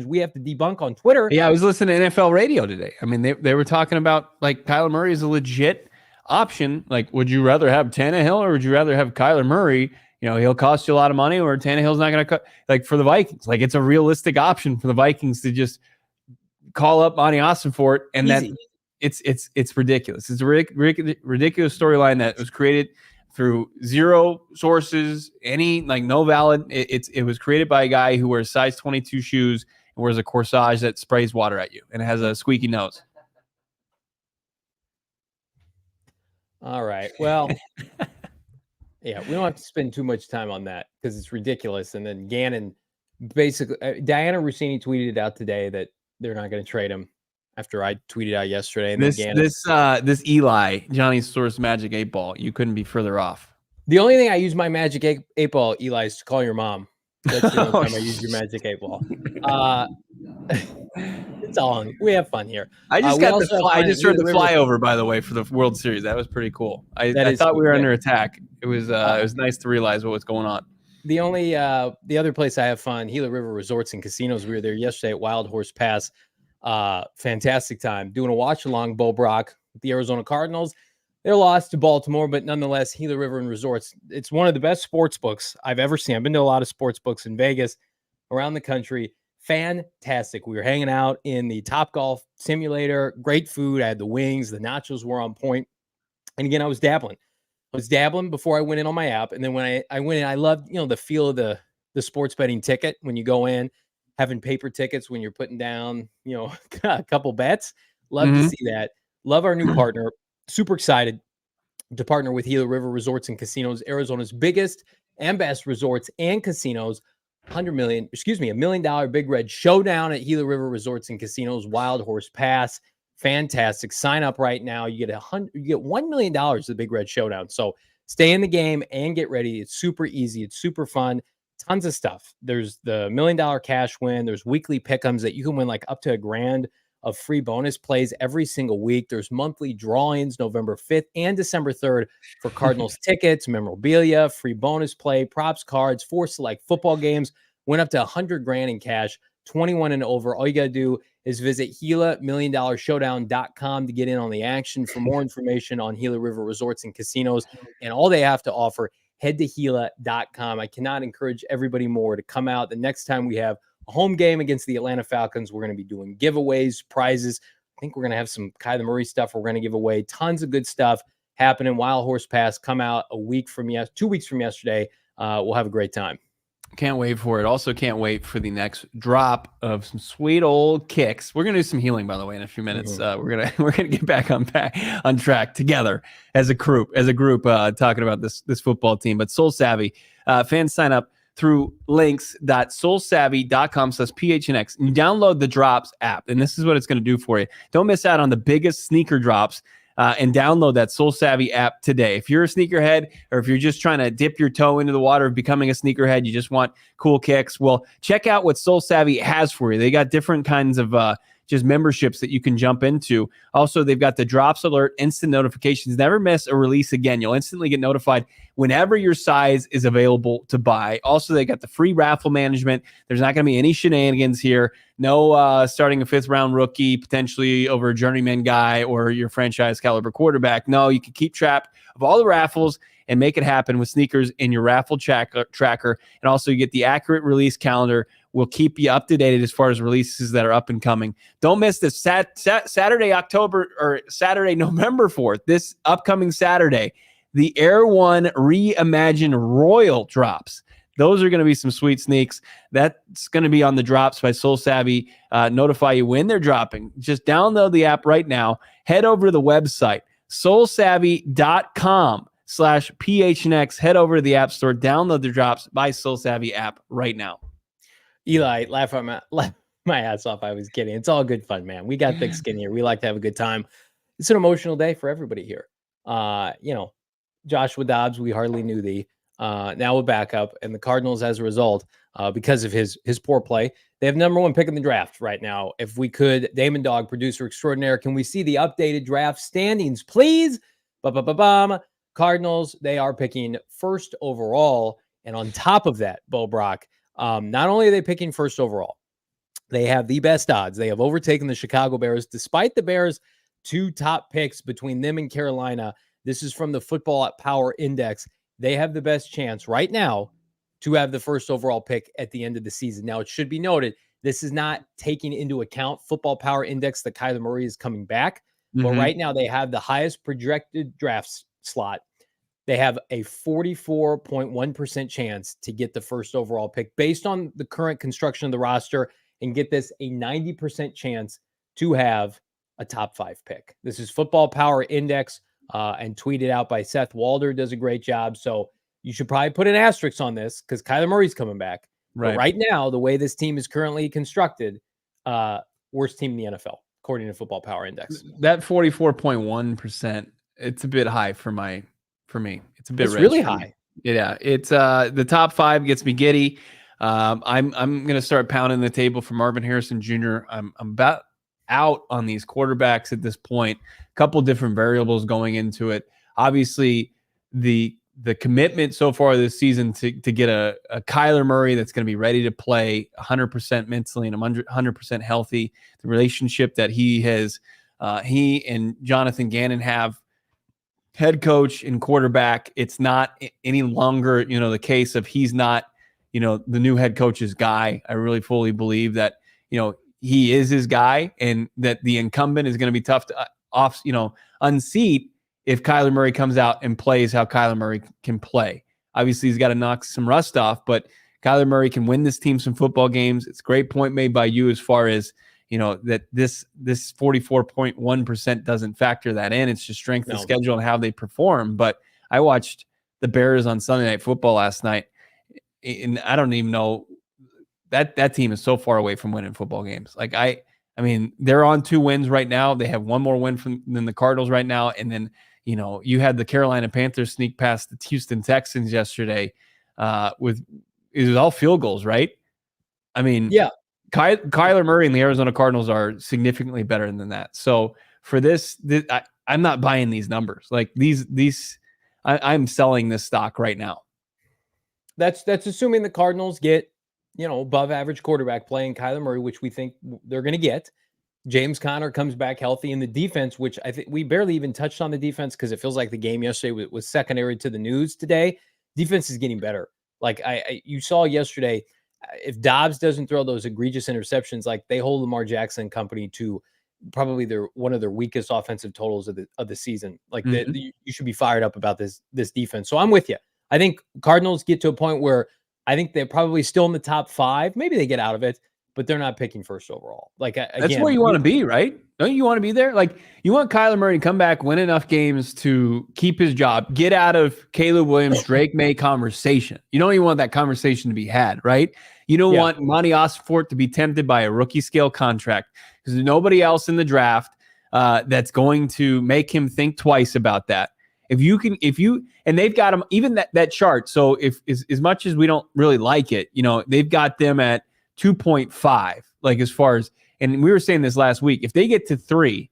we have to debunk on Twitter. Yeah, I was listening to NFL radio today. I mean, they were talking about like Kyler Murray is a legit option. Like, would you rather have Tannehill or would you rather have Kyler Murray? He'll cost you a lot of money, or Tannehill's not going to cut. Like for the Vikings, like it's a realistic option for the Vikings to just call up Monty Austin for it, and then it's ridiculous. It's a ridiculous storyline that was created through zero sources, no valid. It was created by a guy who wears size 22 shoes and wears a corsage that sprays water at you and has a squeaky nose. All right. Well, yeah, we don't have to spend too much time on that because it's ridiculous. And then Gannon, basically, Diana Rossini tweeted it out today that they're not going to trade him after I tweeted out yesterday. And this Eli, Johnny's Source Magic 8-Ball, you couldn't be further off. The only thing I use my Magic 8-Ball, Eli, is to call your mom. That's the only time I use your Magic 8-Ball. It's all we have fun here. I just got I just heard the flyover, by the way, for the World Series. That was pretty cool. I thought we were under attack. It was nice to realize what was going on. The other place I have fun, Gila River Resorts and Casinos. We were there yesterday at Wild Horse Pass. Fantastic time doing a watch along. Bo Brack, the Arizona Cardinals. They lost to Baltimore, but nonetheless, Gila River and Resorts. It's one of the best sports books I've ever seen. I've been to a lot of sports books in Vegas, around the country. fantastic. We were hanging out in the Top Golf simulator. Great food. I had the wings. The nachos were on point. And again, I was dabbling. Before I went in on my app. And then when I went in, I loved, the feel of the sports betting ticket when you go in, having paper tickets when you're putting down, a couple bets. Love to see that. Love our new partner. Super excited to partner with Gila River Resorts and Casinos, Arizona's biggest and best resorts and casinos. $1 million Big Red Showdown at Gila River Resorts and Casinos, Wild Horse Pass. Fantastic. Sign up right now. You get $1 million at the Big Red Showdown. So stay in the game and get ready. It's super easy. It's super fun. Tons of stuff. There's the $1 million cash win. There's weekly pick'ems that you can win like up to $1,000 of free bonus plays every single week. There's monthly drawings November 5th and December 3rd for Cardinals tickets, memorabilia, free bonus play, props, cards, 4 select football games. Went up to $100,000 in cash, 21 and over. All you got to do is visit GilaMillion-Showdown.com to get in on the action. For more information on Gila River Resorts and Casinos and all they have to offer, head to Gila.com. I cannot encourage everybody more to come out. The next time we have a home game against the Atlanta Falcons, we're going to be doing giveaways, prizes. I think we're going to have some Kyler Murray stuff we're going to give away. Tons of good stuff happening. Wild Horse Pass come out 2 weeks from yesterday. We'll have a great time. Can't wait for it. Also can't wait for the next drop of some sweet old kicks. We're gonna do some healing, by the way, in a few minutes. We're gonna get back on track together as a group, talking about this football team. But Soul Savvy fans sign up through links.soulsavvy.com/PHNX. And you download the Drops app, and this is what it's going to do for you. Don't miss out on the biggest sneaker drops. And download that Soul Savvy app today. If you're a sneakerhead, or if you're just trying to dip your toe into the water of becoming a sneakerhead, you just want cool kicks, well, check out what Soul Savvy has for you. They got different kinds of just memberships that you can jump into. Also, they've got the Drops Alert, instant notifications. Never miss a release again. You'll instantly get notified whenever your size is available to buy. Also, they got the free raffle management. There's not going to be any shenanigans here. No starting a 5th-round rookie, potentially over a journeyman guy or your franchise caliber quarterback. No, you can keep track of all the raffles and make it happen with sneakers in your raffle tracker. And also, you get the accurate release calendar. We'll keep you up to date as far as releases that are up and coming. Don't miss this Saturday, November 4th, this upcoming Saturday, the Air One Reimagined Royal drops. Those are going to be some sweet sneaks. That's going to be on the Drops by Soul Savvy. Notify you when they're dropping. Just download the app right now. Head over to the website, soulsavvy.com/PHNX. Head over to the App Store. Download the Drops by Soul Savvy app right now. Eli, laugh my ass off. I was kidding. It's all good fun, man. We got thick skin here. We like to have a good time. It's an emotional day for everybody here. Joshua Dobbs, we hardly knew thee. Now a backup, and the Cardinals, as a result, because of his poor play, they have number 1 pick in the draft right now. If we could, Damon Dog, producer extraordinaire, can we see the updated draft standings, please? Cardinals, they are picking 1st overall, and on top of that, Bo Brack, not only are they picking 1st overall, they have the best odds. They have overtaken the Chicago Bears, despite the Bears' 2 top picks between them and Carolina. This is from the Football Power Index. They have the best chance right now to have the 1st overall pick at the end of the season. Now, it should be noted, this is not taking into account Football Power Index that Kyler Murray is coming back. But right now, they have the highest projected draft slot. They have a 44.1% chance to get the 1st overall pick based on the current construction of the roster, and get this a 90% chance to have a top 5 pick. This is Football Power Index and tweeted out by Seth Walder. Does a great job. So you should probably put an asterisk on this because Kyler Murray's coming back. Right. But right now, the way this team is currently constructed, worst team in the NFL, according to Football Power Index. That 44.1%, it's a bit high for me. It's a bit really high. Yeah, it's the top 5 gets me giddy. I'm gonna start pounding the table for Marvin Harrison Jr. I'm about out on these quarterbacks at this point. A couple different variables going into it. Obviously, the commitment so far this season to get a Kyler Murray that's going to be ready to play 100% mentally and 100% healthy. The relationship that he and Jonathan Gannon have, head coach and quarterback, it's not any longer, the case of he's not the new head coach's guy. I really fully believe that, he is his guy, and that the incumbent is going to be tough to unseat if Kyler Murray comes out and plays how Kyler Murray can play. Obviously, he's got to knock some rust off, but Kyler Murray can win this team some football games. It's a great point made by you as far as, that this 44.1% doesn't factor that in. It's just strength of schedule and how they perform. But I watched the Bears on Sunday Night Football last night, and I don't even know that team is so far away from winning football games. Like I mean, they're on 2 wins right now. They have one more win than the Cardinals right now. And then, you had the Carolina Panthers sneak past the Houston Texans yesterday it was all field goals, right? I mean, yeah. Kyler Murray and the Arizona Cardinals are significantly better than that. So for this I'm not buying these numbers. Like I'm selling this stock right now. That's assuming the Cardinals get, above average quarterback playing Kyler Murray, which we think they're going to get. James Conner comes back healthy, in the defense, which I think we barely even touched on the defense because it feels like the game yesterday was secondary to the news today. Defense is getting better. Like you saw yesterday, if Dobbs doesn't throw those egregious interceptions, like they hold Lamar Jackson and company to probably one of their weakest offensive totals of the season. Like you should be fired up about this defense. So I'm with you. I think Cardinals get to a point where I think they're probably still in the top 5. Maybe they get out of it, but they're not picking first overall. Like that's where you want to be, right? Don't you want to be there? Like you want Kyler Murray to come back, win enough games to keep his job, get out of Caleb Williams, Drake May conversation. You don't even want that conversation to be had, right? You don't want Monty Osfort to be tempted by a rookie scale contract because there's nobody else in the draft that's going to make him think twice about that. And they've got them, even that chart. So if as much as we don't really like it, they've got them at 2.5, like as far as, and we were saying this last week, if they get to 3,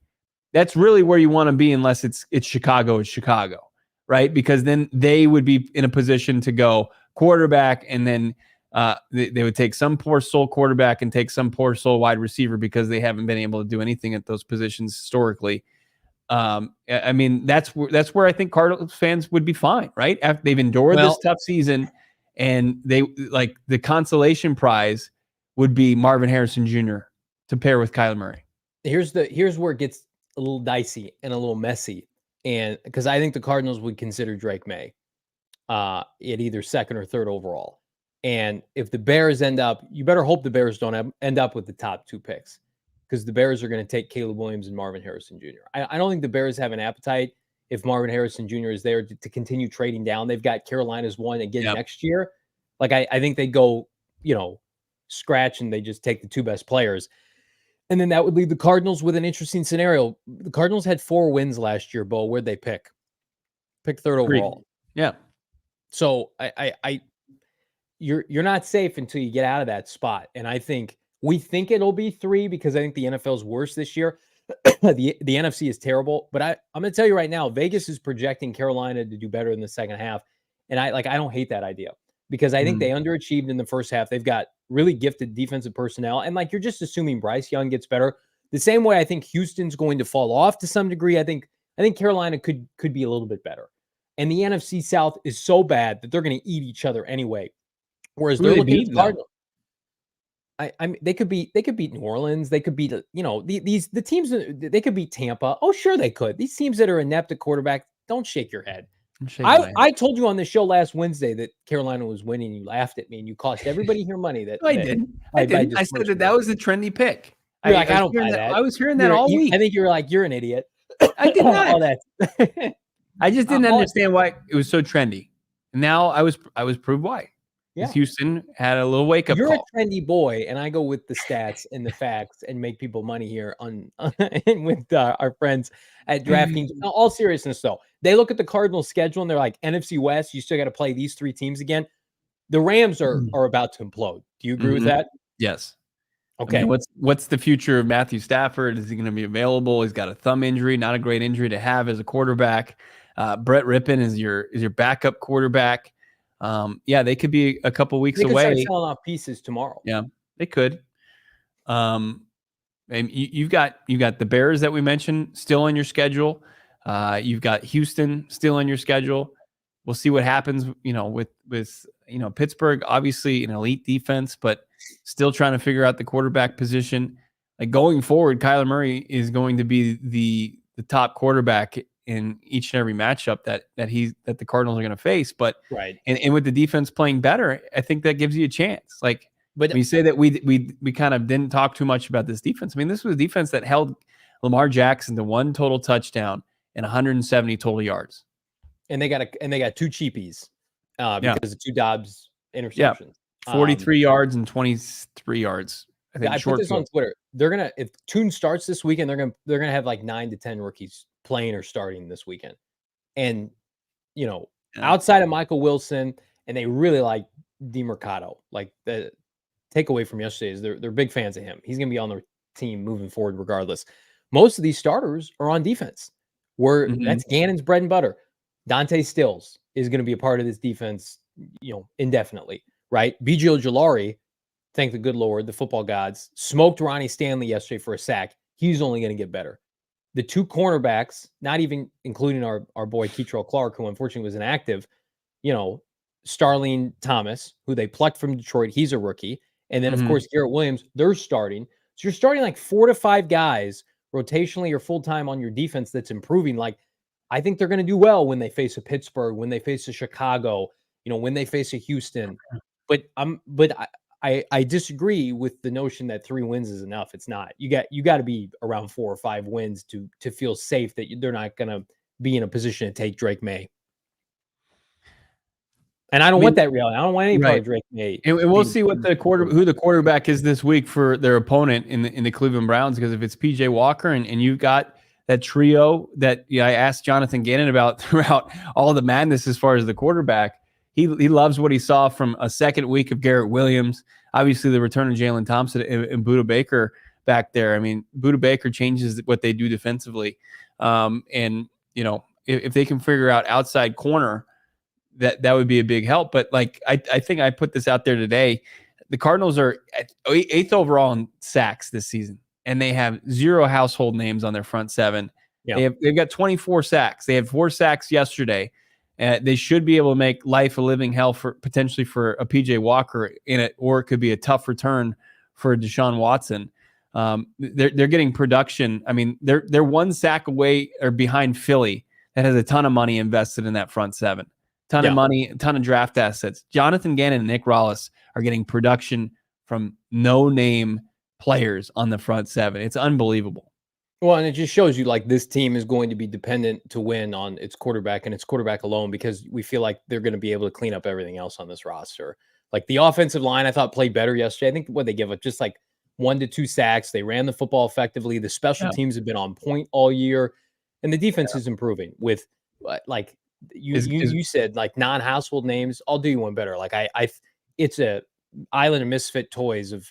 that's really where you want to be, unless it's Chicago, right? Because then they would be in a position to go quarterback, and then they would take some poor soul quarterback and take some poor soul wide receiver because they haven't been able to do anything at those positions historically. I mean, that's where I think Cardinals fans would be fine, right? After they've endured this tough season, and they like the consolation prize would be Marvin Harrison Jr. to pair with Kyler Murray. Here's where it gets a little dicey and a little messy, and because I think the Cardinals would consider Drake May at either 2nd or 3rd overall, and if the Bears you better hope the Bears don't end up with the top 2 picks, because the Bears are going to take Caleb Williams and Marvin Harrison Jr. I don't think the Bears have an appetite, if Marvin Harrison Jr. is there, to continue trading down. They've got Carolina's one again next year. Like I think they go, scratch, and they just take the 2 best players. And then that would leave the Cardinals with an interesting scenario. The Cardinals had 4 wins last year, Bo. Where'd they pick? Pick 3rd overall. Yeah. So you're not safe until you get out of that spot. And I think we think it'll be 3 because I think the NFL is worse this year. the NFC is terrible, but I'm going to tell you right now, Vegas is projecting Carolina to do better in the second half. And I don't hate that idea, because I think they underachieved in the first half. They've got really gifted defensive personnel. And you're just assuming Bryce Young gets better. The same way I think Houston's going to fall off to some degree. I think Carolina could be a little bit better. And the NFC South is so bad that they're going to eat each other anyway. Whereas they're looking at the Cardinals. I mean, they could beat New Orleans. They could beat, the teams. They could beat Tampa. Oh, sure they could. These teams that are inept at quarterback, don't shake your head. I told you on the show last Wednesday that Carolina was winning. You laughed at me, and you cost everybody here money. I didn't. I said that was the trendy pick. I don't buy that. I was hearing that all week. I think you were like, you're an idiot. I did not. All that. I just didn't understand why it was so trendy. Now I was proved why. Yeah. Houston had a little wake up call. You're a trendy boy, and I go with the stats and the facts and make people money here with our friends at DraftKings. Now, all seriousness, though, they look at the Cardinals' schedule and they're like, NFC West, you still got to play these 3 teams again. The Rams are about to implode. Do you agree with that? Yes. Okay. I mean, what's the future of Matthew Stafford? Is he going to be available? He's got a thumb injury, not a great injury to have as a quarterback. Brett Rippon is your backup quarterback. They could be a couple weeks away. They could start selling off pieces tomorrow. Yeah, they could. And you've got the Bears that we mentioned still on your schedule. You've got Houston still on your schedule. we'll see what happens, with Pittsburgh, obviously an elite defense, but still trying to figure out the quarterback position. Like going forward, Kyler Murray is going to be the top quarterback in each and every matchup that the Cardinals are going to face. But right. And with the defense playing better, I think that gives you a chance. Like, but when you say that we kind of didn't talk too much about this defense. I mean, this was a defense that held Lamar Jackson to 1 total touchdown and 170 total yards. And they got 2 cheapies because of 2 Dobbs interceptions. Yeah. 43 yards and 23 yards. I think I put this on Twitter. They're gonna, if Tune starts this weekend, they're gonna have like 9 to 10 rookies playing or starting this weekend. And outside of Michael Wilson, and they really like DeMercado. Like, the takeaway from yesterday is they're big fans of him. He's gonna be on their team moving forward regardless. Most of these starters are on defense, where that's Gannon's bread and butter. Dante Stills is going to be a part of this defense, indefinitely, right? B.J. Ojulari, thank the good Lord, the football gods, smoked Ronnie Stanley yesterday for a sack. He's only going to get better. The 2 cornerbacks, not even including our boy Keitrell Clark, who unfortunately was inactive, Starling Thomas, who they plucked from Detroit, he's a rookie. And then, of course, Garrett Williams, they're starting. So you're starting like 4 to 5 guys rotationally or full-time on your defense that's improving. Like, I think they're going to do well when they face a Pittsburgh, when they face a Chicago, when they face a Houston. But I disagree with the notion that 3 wins is enough. It's not. You got to be around 4 or 5 wins to feel safe that they're not going to be in a position to take Drake May. And I don't want that reality. I don't want any part of Drake May. And we'll see what who the quarterback is this week for their opponent in the Cleveland Browns. Because if it's PJ Walker and you've got that trio that I asked Jonathan Gannon about throughout all the madness as far as the quarterback, he loves what he saw from a second week of Garrett Williams. Obviously, the return of Jalen Thompson and Budda Baker back there. I mean, Budda Baker changes what they do defensively. And if they can figure out outside corner, that would be a big help. But like, I think I put this out there today. The Cardinals are 8th overall in sacks this season, and they have 0 household names on their front 7. Yeah. They've got 24 sacks. They had 4 sacks yesterday. They should be able to make life a living hell potentially for a PJ Walker in it, or it could be a tough return for Deshaun Watson. They're getting production. I mean, they're 1 sack away or behind Philly that has a ton of money invested in that front 7. Ton of money, a ton of draft assets. Jonathan Gannon and Nick Rollis are getting production from no-name players on the front 7. It's unbelievable. Well, and it just shows you like this team is going to be dependent to win on its quarterback and its quarterback alone, because we feel like they're going to be able to clean up everything else on this roster. Like the offensive line, I thought played better yesterday. I think what they give up just like 1 to 2 sacks. They ran the football effectively. The special teams have been on point all year, and the defense is improving with like. You said like non-household names. I'll do you one better. Like it's a island of misfit toys of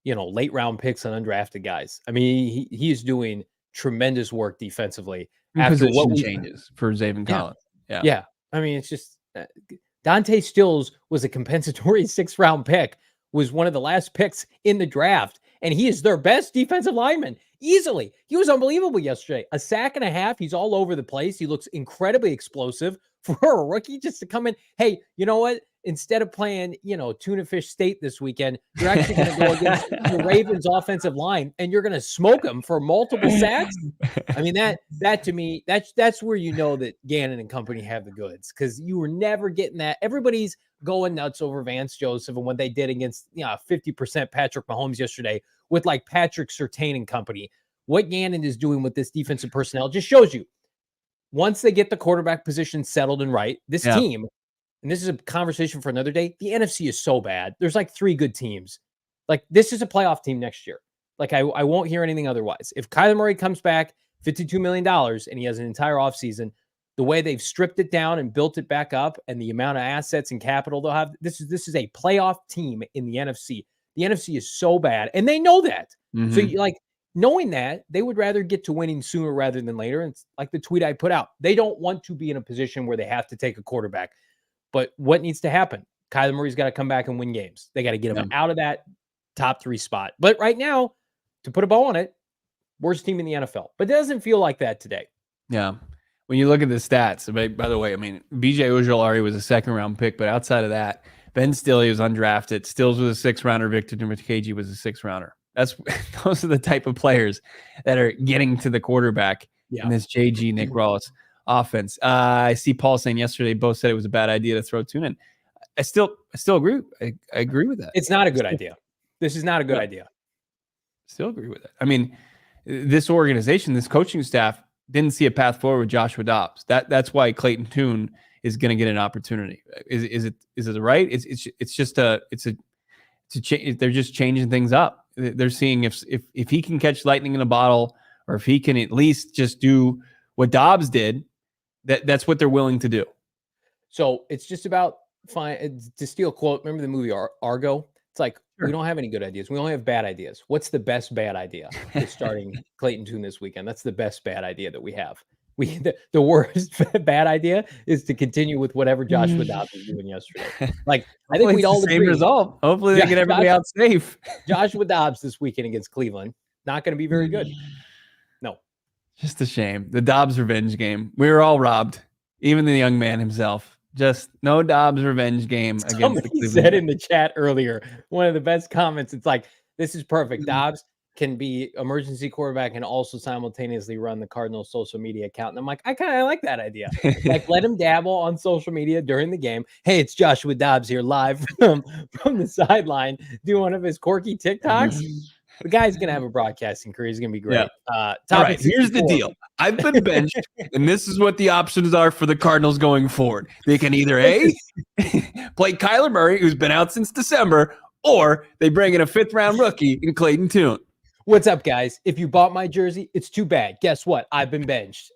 late round picks and undrafted guys. I mean, he is doing tremendous work defensively after what changes for Zaven Collins. Yeah. I mean, it's just Dante Stills was a compensatory 6th round pick, was one of the last picks in the draft, and he is their best defensive lineman. Easily. He was unbelievable yesterday. A sack and a half. He's all over the place. He looks incredibly explosive for a rookie just to come in. Hey, you know what? Instead of playing, Tuna Fish State this weekend, you're actually going to go against the Ravens offensive line, and you're going to smoke them for multiple sacks. I mean, that to me, that's where you know that Gannon and company have the goods, because you were never getting that. Everybody's going nuts over Vance Joseph and what they did against 50% Patrick Mahomes yesterday with like Patrick Surtain and company. What Gannon is doing with this defensive personnel just shows you, once they get the quarterback position settled and right, this team, and this is a conversation for another day, the NFC is so bad. There's like 3 good teams. Like, this is a playoff team next year. Like, I won't hear anything otherwise. If Kyler Murray comes back, $52 million, and he has an entire offseason, the way they've stripped it down and built it back up and the amount of assets and capital they'll have, this is a playoff team in the NFC. The NFC is so bad, and they know that. So, knowing that, they would rather get to winning sooner rather than later. And it's like the tweet I put out. They don't want to be in a position where they have to take a quarterback. But what needs to happen? Kyler Murray's got to come back and win games. They got to get him out of that top 3 spot. But right now, to put a bow on it, worst team in the NFL. But it doesn't feel like that today. Yeah. when you look at the stats, by the way, I mean, BJ Ojolari was a second-round pick, but outside of that, Ben Stilley was undrafted. Stills was a sixth-rounder. Victor Dimukeji was a sixth-rounder. Those are the type of players that are getting to the quarterback in this JG Nick Rawls offense. I see Paul saying yesterday both said it was a bad idea to throw Tune in. I still agree. I agree with that. It's not a good idea. This is not a good idea. Still agree with it. I mean, this organization, this coaching staff didn't see a path forward with Joshua Dobbs. That's why Clayton Tune is going to get an opportunity. Is it right? It's just they're just changing things up. They're seeing if he can catch lightning in a bottle, or if he can at least just do what Dobbs did. That's what they're willing to do. So it's just about to steal a quote. Remember the movie Argo? It's like, we don't have any good ideas. We only have bad ideas. What's the best bad idea? It's starting Clayton Tune this weekend. That's the best bad idea that we have. The worst bad idea is to continue with whatever Joshua Dobbs was doing yesterday. Like, I think we all agree. Result. Hopefully they get everybody out safe. Joshua Dobbs this weekend against Cleveland, not going to be very good. No. Just a shame. The Dobbs revenge game. We were all robbed. Even the young man himself. Just no Dobbs revenge game. Somebody said in the chat earlier, one of the best comments, it's like, this is perfect. Dobbs can be emergency quarterback and also simultaneously run the Cardinals social media account. And I'm like, I kind of like that idea. Like, let him dabble on social media during the game. Hey, it's Joshua Dobbs here live from the sideline doing one of his quirky TikToks. The guy's going to have a broadcasting career. He's going to be great. Yeah. All right, here's the deal. I've been benched, and this is what the options are for the Cardinals going forward. They can either A, play Kyler Murray, who's been out since December, or they bring in a fifth-round rookie in Clayton Tune. What's up, guys? If you bought my jersey, it's too bad. Guess what? I've been benched.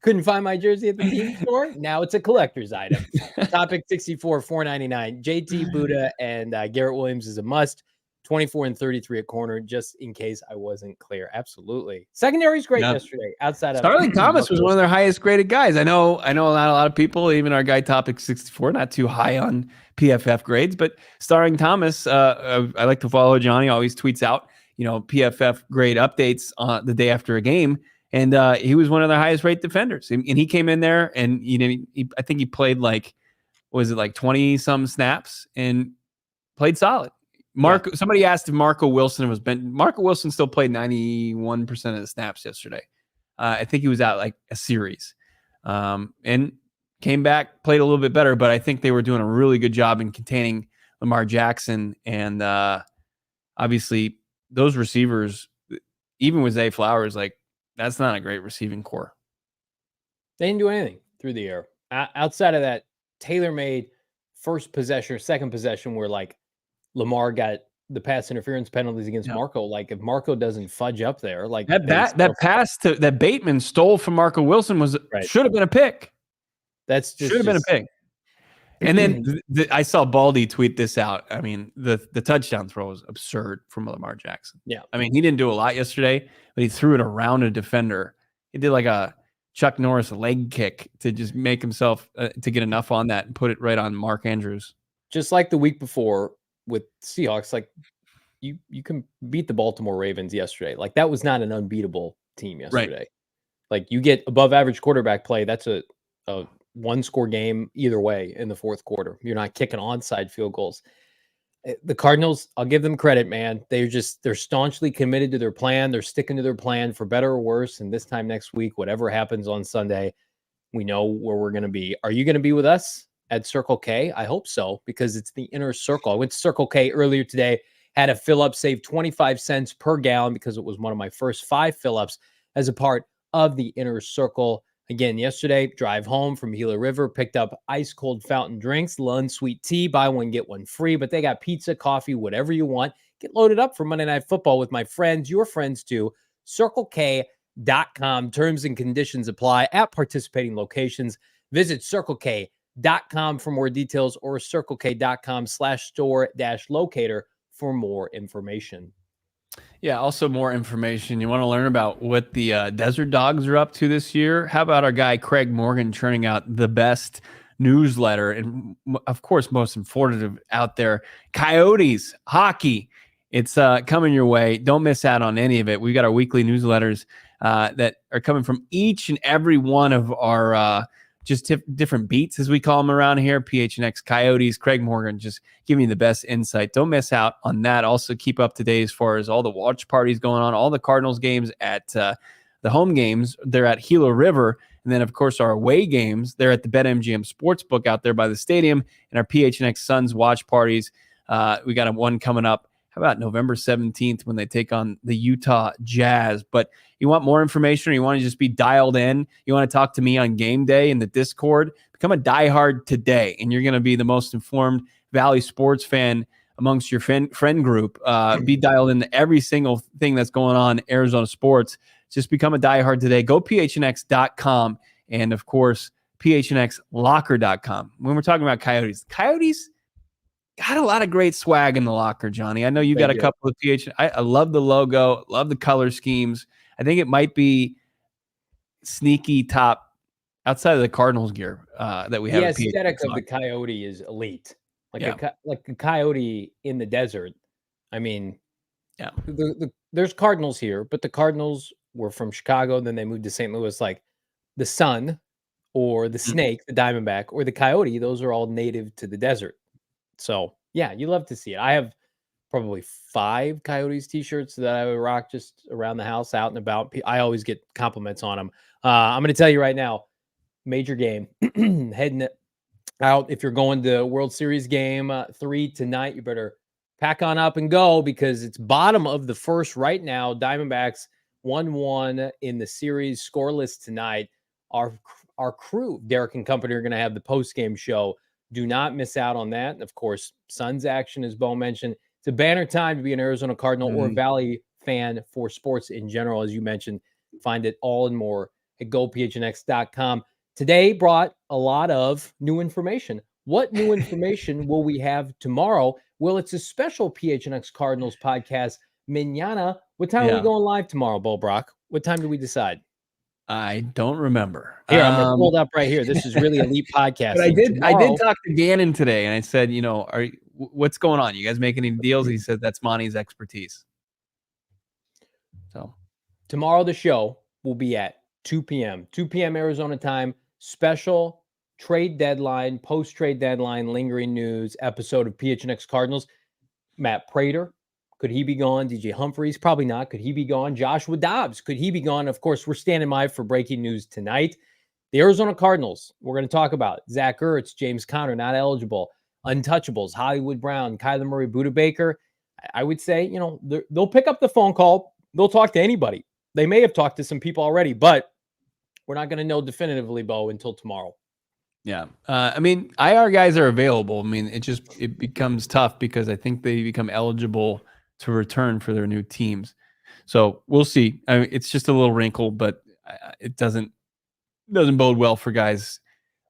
Couldn't find my jersey at the team store? Now it's a collector's item. Topic 64, $4.99. JT Buddha and Garrett Williams is a must. 24 and 33 at corner, just in case I wasn't clear. Absolutely. Secondary's great yesterday. Outside of Starling Thomas was one of their highest graded guys. I know not a lot of people, even our guy Topic 64, not too high on PFF grades, but Starling Thomas, I like to follow Johnny, always tweets out, PFF grade updates on the day after a game. And he was one of their highest rated defenders. And he came in there and I think he played 20 some snaps and played solid. Somebody asked if Marco Wilson was benched. Marco Wilson still played 91% of the snaps yesterday. I think he was out like a series, and came back, played a little bit better. But I think they were doing a really good job in containing Lamar Jackson, and obviously those receivers, even with Zay Flowers, that's not a great receiving core. They didn't do anything through the air outside of that tailor-made first possession or second possession where Lamar got the pass interference penalties against Marco. If Marco doesn't fudge up there, that pass that Bateman stole from Marco Wilson should have been a pick. That's should have been a pick. And then I saw Baldy tweet this out. I mean, the touchdown throw was absurd from Lamar Jackson. Yeah, I mean, he didn't do a lot yesterday, but he threw it around a defender. He did like a Chuck Norris leg kick to just make himself to get enough on that and put it right on Mark Andrews. Just like the week before with Seahawks, you can beat the Baltimore Ravens yesterday. That was not an unbeatable team yesterday. Right. You get above average quarterback play. That's a one score game either way in the fourth quarter. You're not kicking onside field goals. The Cardinals, I'll give them credit, man. They're staunchly committed to their plan. They're sticking to their plan for better or worse. And this time next week, whatever happens on Sunday, we know where we're going to be. Are you going to be with us at Circle K? I hope so, because it's the inner circle. I went to Circle K earlier today, had a fill up, saved 25 cents per gallon because it was one of my first 5 fill ups as a part of the inner circle. Again, yesterday, drive home from Gila River, picked up ice cold fountain drinks, Lund sweet tea, buy one, get one free, but they got pizza, coffee, whatever you want. Get loaded up for Monday Night Football with my friends, your friends too. CircleK.com. Terms and conditions apply at participating locations. Visit CircleK.com for more details or CircleK.com/store-locator for more information. Yeah, also more information. You want to learn about what the Desert Dogs are up to this year? How about our guy Craig Morgan churning out the best newsletter and, of course, most informative out there, Coyotes hockey. It's coming your way. Don't miss out on any of it. We've got our weekly newsletters that are coming from each and every one of our just different beats, as we call them around here. PHNX Coyotes, Craig Morgan, just giving you the best insight. Don't miss out on that. Also keep up to date as far as all the watch parties going on, all the Cardinals games at the home games. They're at Gila River. And then, of course, our away games, they're at the BetMGM Sportsbook out there by the stadium. And our PHNX Suns watch parties, we got one coming up. How about November 17th when they take on the Utah Jazz? But you want more information, or you want to just be dialed in, you want to talk to me on game day in the Discord, become a diehard today, and you're going to be the most informed Valley sports fan amongst your friend group. Be dialed into every single thing that's going on in Arizona sports. Just become a diehard today. Go PHNX.com and, of course, PHNXlocker.com. When we're talking about Coyotes got a lot of great swag in the locker, Johnny. I know you got a couple of I love the logo, love the color schemes. I think it might be sneaky top outside of the Cardinals gear that we have. The aesthetic of the Coyote is elite. Like a coyote in the desert. I mean, there's Cardinals here, but the Cardinals were from Chicago. Then they moved to St. Louis. Like the sun or the snake, the diamondback, or the coyote, those are all native to the desert. So, yeah, you love to see it. I have probably 5 Coyotes t-shirts that I would rock just around the house, out and about. I always get compliments on them. I'm going to tell you right now, major game, heading out. If you're going to World Series game 3 tonight, you better pack on up and go, because it's bottom of the first right now. Diamondbacks 1-1 in the series, scoreless tonight. Our crew, Derek and company, are going to have the post-game show. Do not miss out on that. And of course, Suns action, as Bo mentioned. It's a banner time to be an Arizona Cardinal or Valley fan for sports in general. As you mentioned, find it all and more at gophnx.com. Today brought a lot of new information. What new information will we have tomorrow? Well, it's a special PHNX Cardinals podcast, Mañana. What time are we going live tomorrow, Bo Brack? What time do we decide? I don't remember. Here, I'm gonna pull it up right here. This is really elite podcasting. But I did talk to Gannon today, and I said, what's going on? You guys making any deals? He said that's Monty's expertise. So tomorrow the show will be at 2 p.m. Arizona time. Special trade deadline, post-trade deadline, lingering news episode of PHNX Cardinals. Matt Prater. Could he be gone? DJ Humphries? Probably not. Could he be gone? Joshua Dobbs? Could he be gone? Of course, we're standing by for breaking news tonight. The Arizona Cardinals, we're going to talk about Zach Ertz, James Conner, not eligible, untouchables, Hollywood Brown, Kyler Murray, Budda Baker. I would say, they'll pick up the phone call. They'll talk to anybody. They may have talked to some people already, but we're not going to know definitively, Bo, until tomorrow. Yeah. IR guys are available. It becomes tough because I think they become eligible to return for their new teams. So we'll see. It's just a little wrinkle, but it doesn't bode well for guys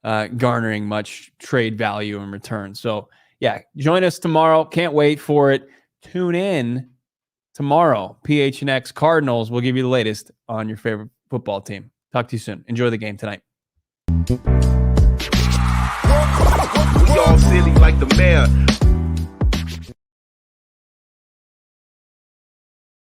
garnering much trade value in return. So yeah, join us tomorrow. Can't wait for it. Tune in tomorrow. PHNX Cardinals will give you the latest on your favorite football team. Talk to you soon. Enjoy the game tonight. We all silly like the mayor.